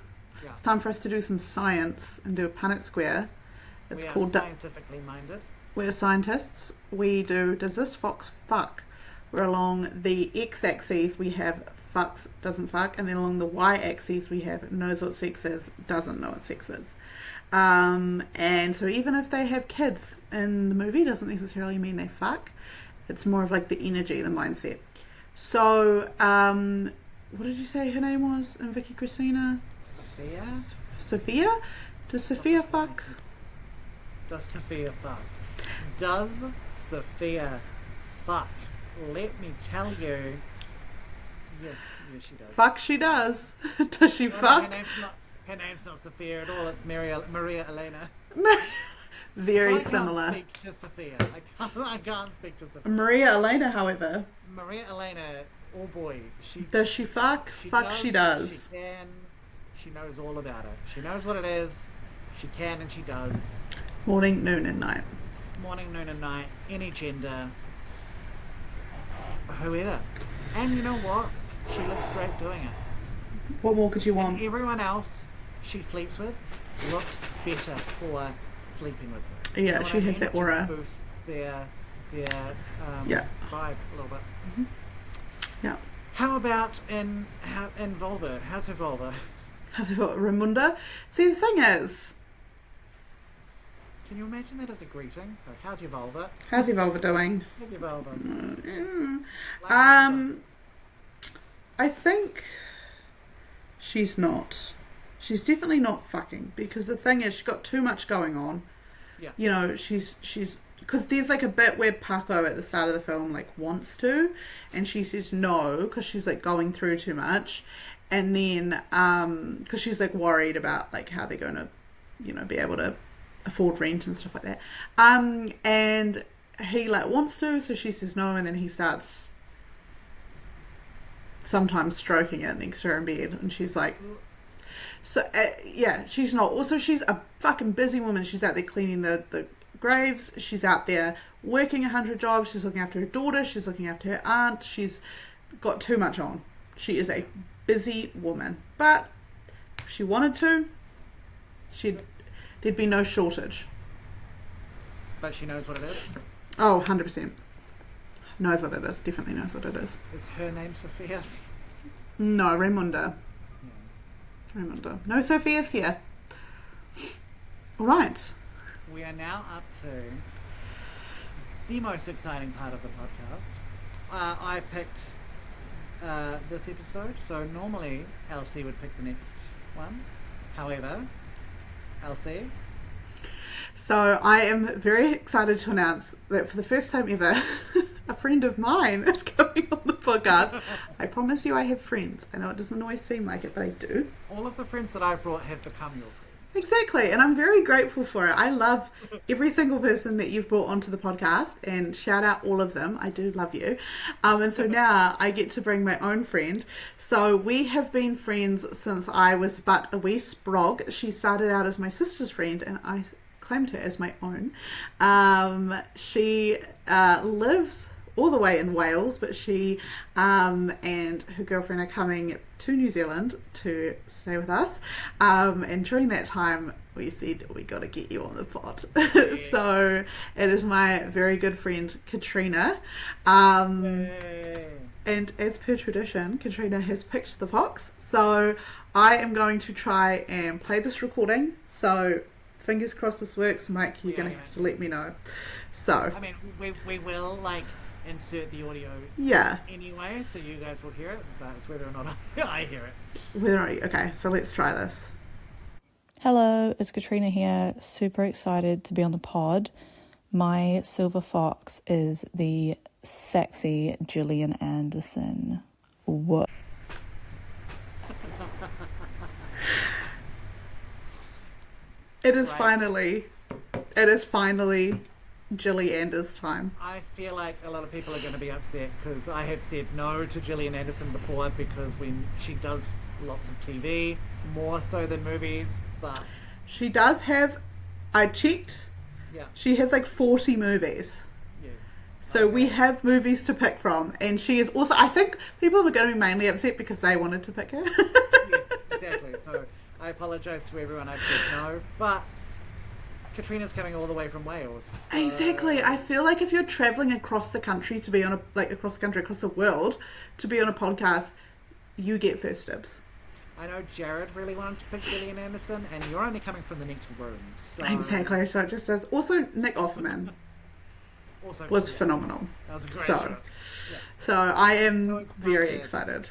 Yeah. it's time for us to do some science and do a Punnett Square. It's We are called scientifically minded. We're scientists. We do Does This Fox Fuck? Where along the x-axis we have fucks, doesn't fuck, and then along the y-axis we have knows what sex is, doesn't know what sex is. And so even if they have kids in the movie, doesn't necessarily mean they fuck. It's more of like the energy, the mindset. So, what did you say her name was in Vicky Cristina? Sophia? Sophia? Does Sophia fuck? Does Sophia fuck? Does Sophia fuck? Let me tell you. Yeah, she does. Fuck, she does. Does she fuck? Her name's not Sophia at all. It's Maria Elena. Very So I similar. can't speak to Sophia. I can't speak to Sophia. Maria Elena, however, Maria Elena, oh boy, does she fuck? Fuck, she does. She can. She knows all about it. She knows what it is. She can and she does. Morning, noon, and night. Morning, noon, and night. Any gender. Whoever. And you know what? She looks great doing it. What more could you And want? everyone else she sleeps with looks better for sleeping with her. Yeah, You know what she I has mean? that aura. It just boosts their Yeah. vibe a little bit. Yeah. How about in Vulva? How's her vulva? Have they got Ramunda? See, the thing is, Can you imagine that as a greeting? So, how's your vulva? how's Evolva doing? How's your vulva? I think she's not. She's definitely not fucking, because the thing is, she's got too much going on. Yeah. You know, she's because there's like a bit where Paco at the start of the film like wants to, and she says no because she's like going through too much, and then because she's like worried about like how they're going to, you know, be able to afford rent and stuff like that. And he like wants to, so she says no, and then he starts sometimes stroking it next to her in bed, and she's like, so yeah, she's not. Also, she's a fucking busy woman. She's out there cleaning the graves. She's out there working 100 jobs. She's looking after her daughter. She's looking after her aunt. She's got too much on. She is a busy woman. But if she wanted to, there'd be no shortage. But she knows what it is. Oh, 100%. Knows what it is. Definitely knows what it is. Is her name Sophia? No, Raimunda. Raimunda. No Sophia's here. All right. We are now up to the most exciting part of the podcast. I picked this episode, so normally Elsie would pick the next one. However, Elsie. So I am very excited to announce that for the first time ever, a friend of mine is coming on the podcast. I promise you I have friends. I know it doesn't always seem like it, but I do. All of the friends that I've brought have become your friends. Exactly, and I'm very grateful for it. I love every single person that you've brought onto the podcast, and shout out all of them. I do love you. And so now I get to bring my own friend. So we have been friends since I was but a wee sprog. She started out as my sister's friend, and I claimed her as my own. She lives all the way in Wales, but she and her girlfriend are coming to New Zealand to stay with us, and during that time we said we got to get you on the pod. So it is my very good friend Katrina, and as per tradition, Katrina has picked the fox, so I am going to try and play this recording. So fingers crossed this works. Mike, you're going to have to let me know. So I mean, we will like insert the audio anyway, so you guys will hear it, but it's whether or not I hear it. Okay, so let's try this. Hello, it's Katrina here. Super excited to be on the pod. My silver fox is the sexy Gillian Anderson. What? It is finally Gilly Anders time. I feel like a lot of people are going to be upset because I have said no to Gillian Anderson before because when she does lots of TV, more so than movies, but She does have, I checked, yeah, she has like 40 movies. yes. So we have movies to pick from, and she is also, I think people are going to be mainly upset because they wanted to pick her. Yes, exactly. So I apologise to everyone I've said no, but Katrina's coming all the way from Wales. So... Exactly. I feel like if you're travelling across the country to be on a, like across the country, across the world, to be on a podcast, you get first dibs. I know Jared really wanted to pick Gillian Anderson, and you're only coming from the next room. So... Exactly. So it just says, also Nick Offerman Also, was phenomenal. That was a great So, show. Yeah. so I am So excited. very excited.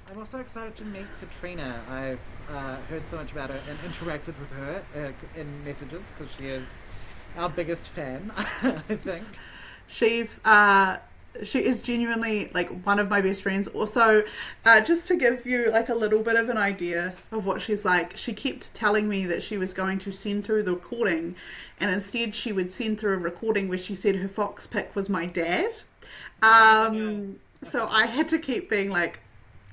I'm also excited to meet Katrina. I've heard so much about her and interacted with her in messages because she is our biggest fan, I think. She is genuinely like one of my best friends. Also, just to give you like a little bit of an idea of what she's like, she kept telling me that she was going to send through the recording, and instead she would send through a recording where she said her fox pick was my dad. So I had to keep being like,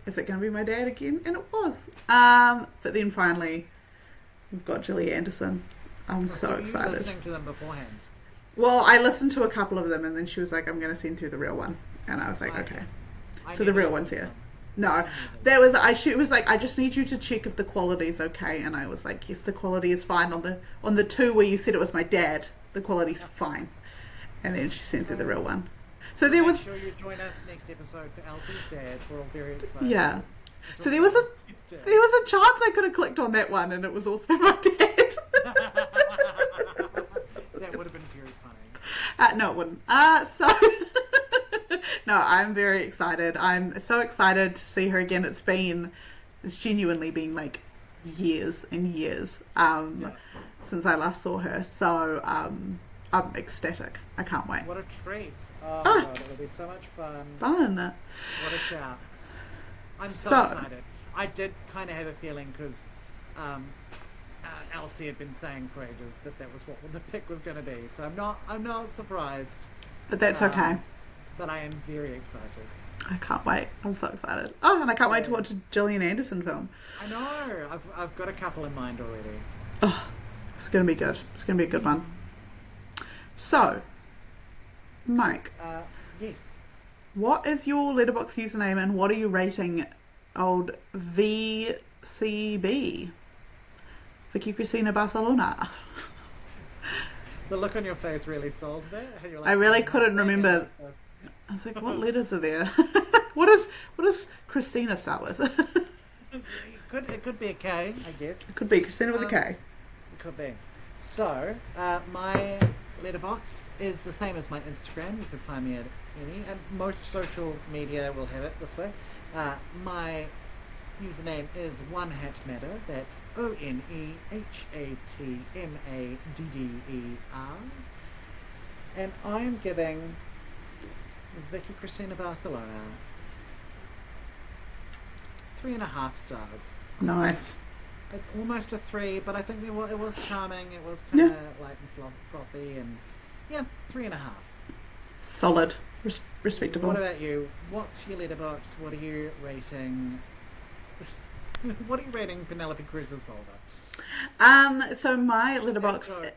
is it going to be my dad again? And it was. But then finally, we've got Gilly Anderson. I'm so excited. You listening to them beforehand? Well, I listened to a couple of them, and then she was like, I'm going to send through the real one. And I was like, okay. So the real one's here. No, she was like, I just need you to check if the quality is okay. And I was like, yes, the quality is fine. On the two where you said it was my dad, the quality's fine. And then she sent through the real one. So there was... Make sure you join us next episode for Elsie's dad. We're all very excited. Yeah. So there was a chance I could have clicked on that one, and it was also my dad. That would have been very funny. No, it wouldn't. No, I'm very excited. I'm so excited to see her again. It's genuinely been like years and years since I last saw her. So I'm ecstatic. I can't wait. What a treat. Oh my God, it'll be so much fun. Fun. What a shout. I'm so excited. I did kind of have a feeling because Elsie had been saying for ages that was what the pick was going to be. So I'm not surprised. But that's okay. But I am very excited. I can't wait. I'm so excited. Oh, and I can't wait to watch a Gillian Anderson film. I know. I've got a couple in mind already. Oh, it's going to be good. It's going to be a good one. So, Mike. Yes. What is your Letterboxd username, and what are you rating old VCB? Vicky Cristina Barcelona. The look on your face really sold that. You're like, I really couldn't remember. I was like, what letters are there? What does Christina start with? It could be a K, I guess. It could be Christina with a K. It could be. So, my letterbox is the same as my Instagram. You can find me at any, and most social media will have it this way. My username is One Hat Matter. That's ONEHATMADDER. And I am giving Vicky Cristina Barcelona 3.5 stars. Nice. It's almost a 3, but I think it was charming. It was kind of light and frothy, and 3.5. Solid. Respectable. What about you? What's your letterbox? What are you rating? What are you rating Penelope Cruz's Vulva? So my letterboxd.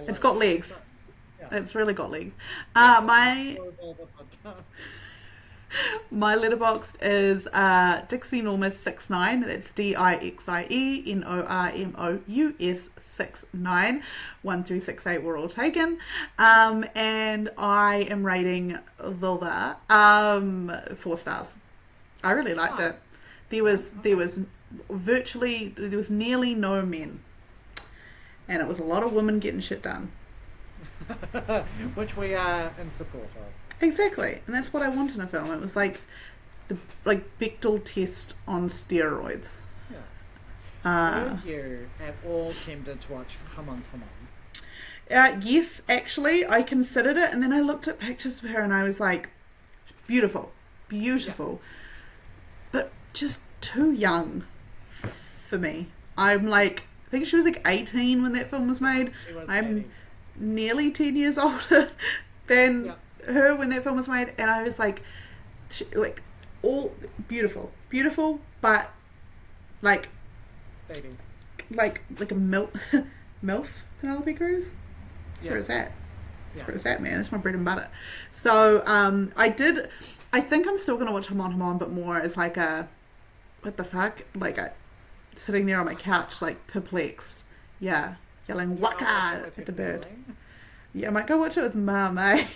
It's got legs. It's really got legs. My letterboxd is Dixie Normus 69. That's DIXIENORMOUS 69. 1 through 6-8 were all taken. And I am rating Vulva 4 stars. I really liked it. There was nearly no men, and it was a lot of women getting shit done. Which we are in support of. Exactly, and that's what I want in a film. It was like the Bechdel test on steroids. Were you at all tempted to watch Come On, Come On? Yes, actually, I considered it, and then I looked at pictures of her, and I was like, beautiful, but just too young for me. I'm like, I think she was like 18 when that film was made. She was nearly 10 years older than Yeah. her when that film was made, and I was like, like all beautiful, but like Baby. like a milf Penelope Cruz. That's where it's at. That's where it's at, man. That's my bread and butter. So I think I'm still gonna watch Hamon, but more as like a what the fuck, like a sitting there on my couch like perplexed, yeah, yelling waka at the bird. Yeah, I might go watch it with Mum, eh?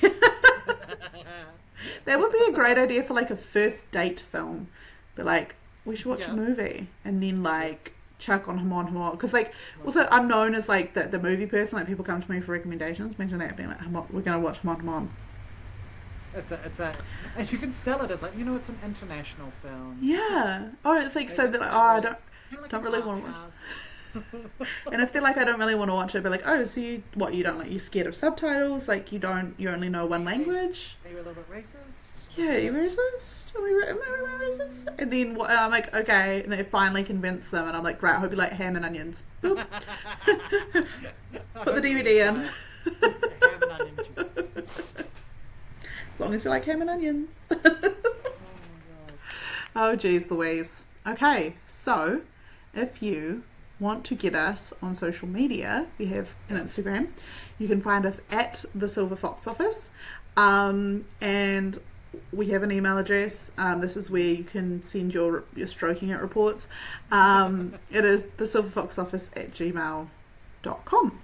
That would be a great idea for like a first date film. But like, we should watch a movie and then like chuck on Hamon. Because like, also I'm known as like the movie person. Like people come to me for recommendations. Imagine that being like, we're gonna watch Hamon. It's a, and you can sell it as like, you know, it's an international film. Yeah. Oh, it's like so that like, I don't really want to watch. And if they're like, I don't really want to watch it, but like, oh, so you don't like, you're scared of subtitles, like you only know one language. Are you a little bit racist? Yeah, you racist? Am I racist? And then and I'm like, okay, and they finally convince them, and I'm like, great, I hope you like ham and onions. Boop. Put the DVD in. Ham and onion juice. As long as you like ham and onions. Oh my god. Oh, geez Louise. Okay, so if you want to get us on social media, we have an Instagram. You can find us at the Silver Fox Office, and we have an email address. This is where you can send your stroking it reports. It is the silverfoxoffice@gmail.com.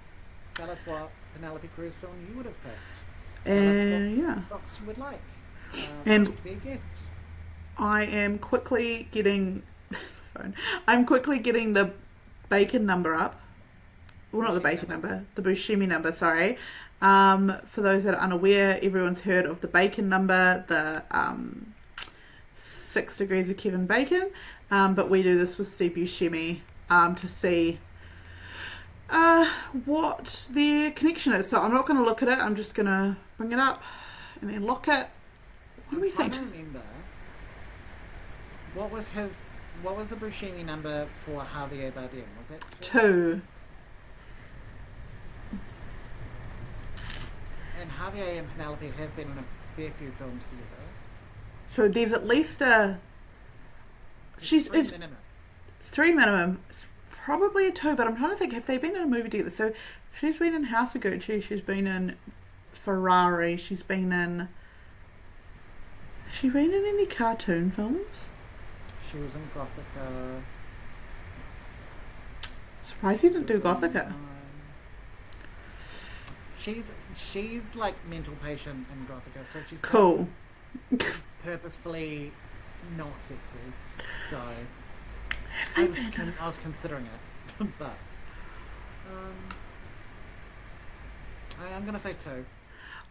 Tell us what Penelope Cruz film you would have picked. Yeah. Fox you would like. And to be a guest. I am quickly getting I'm quickly getting the bacon number up. Well, not the bacon number, the Buscemi number, sorry. For those that are unaware, everyone's heard of the bacon number, the 6 degrees of Kevin Bacon, but we do this with Steve Buscemi to see what their connection is. So I'm not going to look at it, I'm just going to bring it up and then look at. What do we think? I remember. What was the Buscemi number for Javier Bardem? Was it 2? And Javier and Penelope have been in a fair few films together. So there's at least it's 3 minimum. It's probably a 2, but I'm trying to think, have they been in a movie together? So she's been in House of Gucci, she's been in Ferrari, she's been in. Has she been in any cartoon films? She was in Gothica. Surprised you didn't do Gothica. She's like mental patient in Gothica, so she's Cool. purposefully not sexy. So I was considering it, but I'm gonna say 2.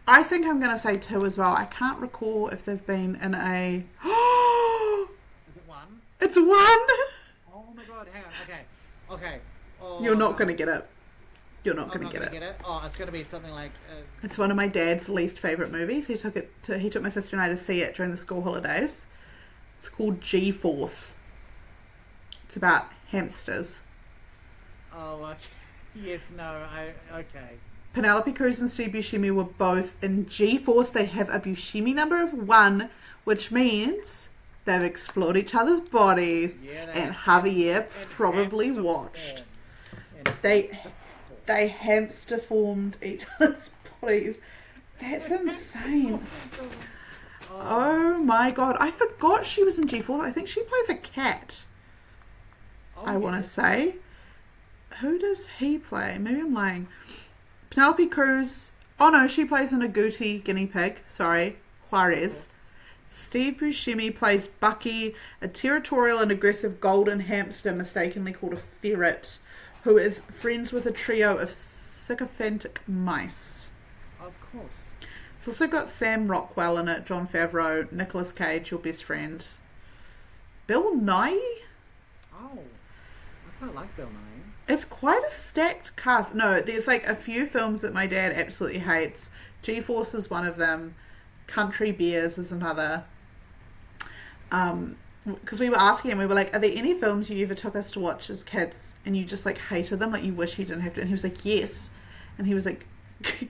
I think I'm going to say 2 as well. I can't recall if they've been in a. Is it 1? It's 1! Oh my god! Hang on. Okay. Oh, You're not going to get it. You're not going to get it. Oh, it's going to be something like. It's one of my dad's least favourite movies. He took my sister and I to see it during the school holidays. It's called G-Force. It's about hamsters. Oh, okay. Yes, no, okay. Penelope Cruz and Steve Buscemi were both in G-Force. They have a Buscemi number of 1, which means they've explored each other's bodies, and Javier probably watched. They hamster formed each other's bodies. That's insane. Oh my god, I forgot she was in G-Force. I think she plays a cat. I want to say. Who does he play? Maybe I'm lying. Penelope Cruz. Oh no, she plays an agouti guinea pig. Sorry, Juarez. Steve Buscemi plays Bucky, a territorial and aggressive golden hamster mistakenly called a ferret, who is friends with a trio of sycophantic mice. Of course. It's also got Sam Rockwell in it, Jon Favreau, Nicolas Cage, your best friend, Bill Nye. Oh, I quite like Bill Nye. It's quite a stacked cast. No, there's like a few films that my dad absolutely hates. G-Force is one of them. Country Bears is another. Because we were asking him, we were like, are there any films you ever took us to watch as kids and you just like hated them, like you wish you didn't have to? And he was like, yes. And he was like,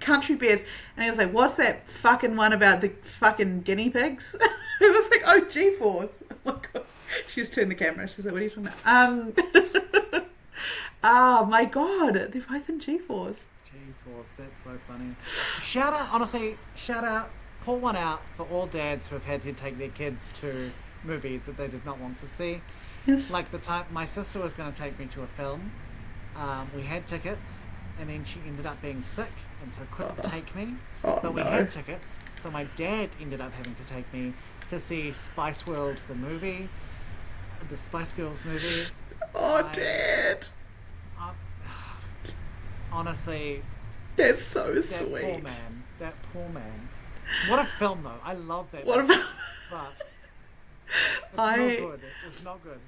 country bears, and he was like, "What's that fucking one about the fucking guinea pigs?" It was like, "Oh, G-force." Oh my god. She's turned the camera. She's like, "What are you talking about?" Oh my god, they're both in G-force. G-force, that's so funny. Shout out, pull one out for all dads who have had to take their kids to movies that they did not want to see. Yes. Like the time my sister was going to take me to a film, we had tickets, and then she ended up being sick, and so couldn't take me. But we had tickets, so my dad ended up having to take me to see Spice World, the movie, the Spice Girls movie. Oh, Dad. Honestly, That's so that sweet. That poor man. What a film, though. I love that. What movie, about? but it's not good. It's not good.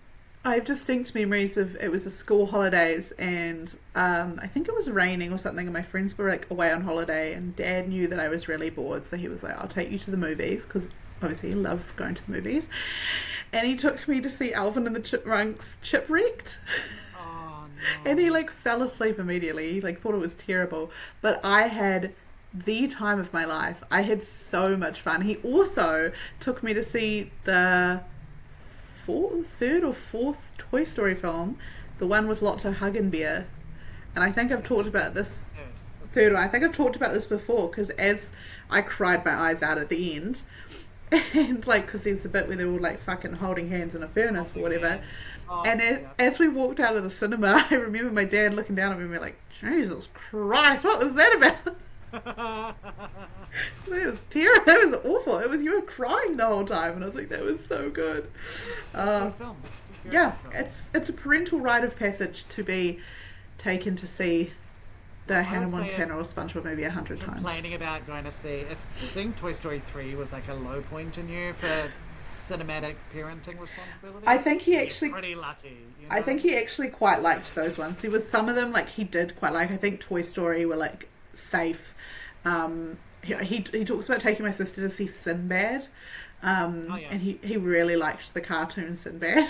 I have distinct memories of it was the school holidays, and I think it was raining or something, and my friends were like away on holiday, and Dad knew that I was really bored, so he was like, "I'll take you to the movies," because obviously he loved going to the movies, and he took me to see Alvin and the Chipmunks Chipwrecked. Oh no. And he like fell asleep immediately. He like thought it was terrible. But I had the time of my life. I had so much fun. He also took me to see the third or fourth Toy Story film, the one with Lotte Hagenbeer. And I think I've talked about this third one. I think I've talked about this before, because as I cried my eyes out at the end, and like, because there's a bit where they're all like fucking holding hands in a furnace or whatever. Oh, And as we walked out of the cinema, I remember my dad looking down at me and being like, "Jesus Christ, what was that about?" That was terrible. That was awful. It was, you were crying the whole time, and I was like, that was so good. Yeah, it's a parental rite of passage to be taken to see the Hannah Montana or SpongeBob movie 100 times. Complaining about going to see, if seeing Toy Story 3 was like a low point in you for cinematic parenting responsibility, I think he actually, you're pretty lucky. You know? I think he actually quite liked those ones. There was some of them like he did quite like. I think Toy Story were like safe. He talks about taking my sister to see Sinbad, and he really liked the cartoon Sinbad.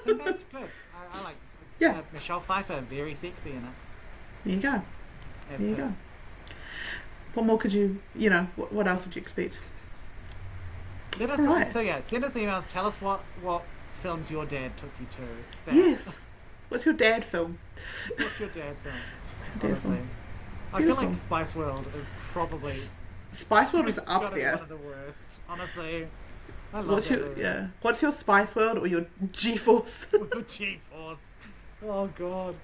Sinbad's good. I like. Yeah. Michelle Pfeiffer, very sexy in it. There you go. There you go. What more could you know? What else would you expect? Let us. Right. So yeah, send us emails. Tell us what films your dad took you to. Yes. What's your dad film? What's your dad film? Dad film. I feel like Spice World is probably Spice World is up there. One of the worst. Honestly, I love What's that your movie. What's your Spice World or your G-force? G-force. Oh god.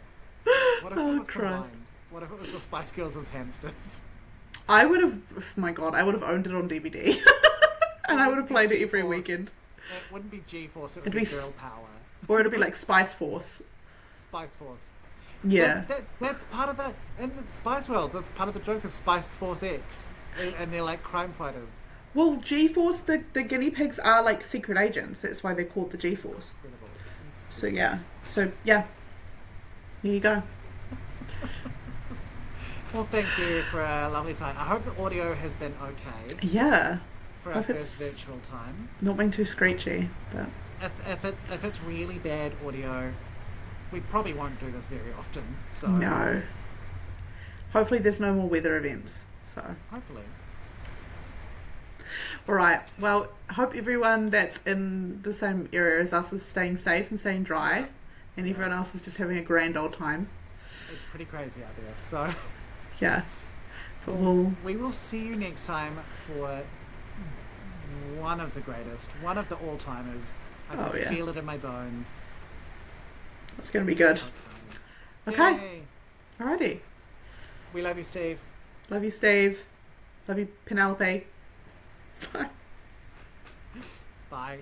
What if it was combined? What if it was the Spice Girls as hamsters? I would have. Oh my god, I would have owned it on DVD, and I would have played it every weekend. It wouldn't be G-force. It would be Girl Power. Or it'd be like Spice Force. Spice Force. Yeah. That's part of the in the Spice World. That's part of the joke of Spice Force X, and they're like crime fighters. Well, G-force, the guinea pigs are like secret agents. That's why they're called the G-force. Incredible. So yeah. There you go. Well, thank you for a lovely time. I hope the audio has been okay Yeah. for our first virtual time. Not being too screechy, but If it's really bad audio, we probably won't do this very often. So no. Hopefully there's no more weather events. So hopefully. Alright, well, I hope everyone that's in the same area as us is staying safe and staying dry, and everyone else is just having a grand old time. It's pretty crazy out there, so Yeah. But we will see you next time for one of the greatest, one of the all-timers. I can feel it in my bones. It's going to be good. Okay. Yay. Alrighty. We love you, Steve. Love you, Steve. Love you, Penelope. Bye. Bye.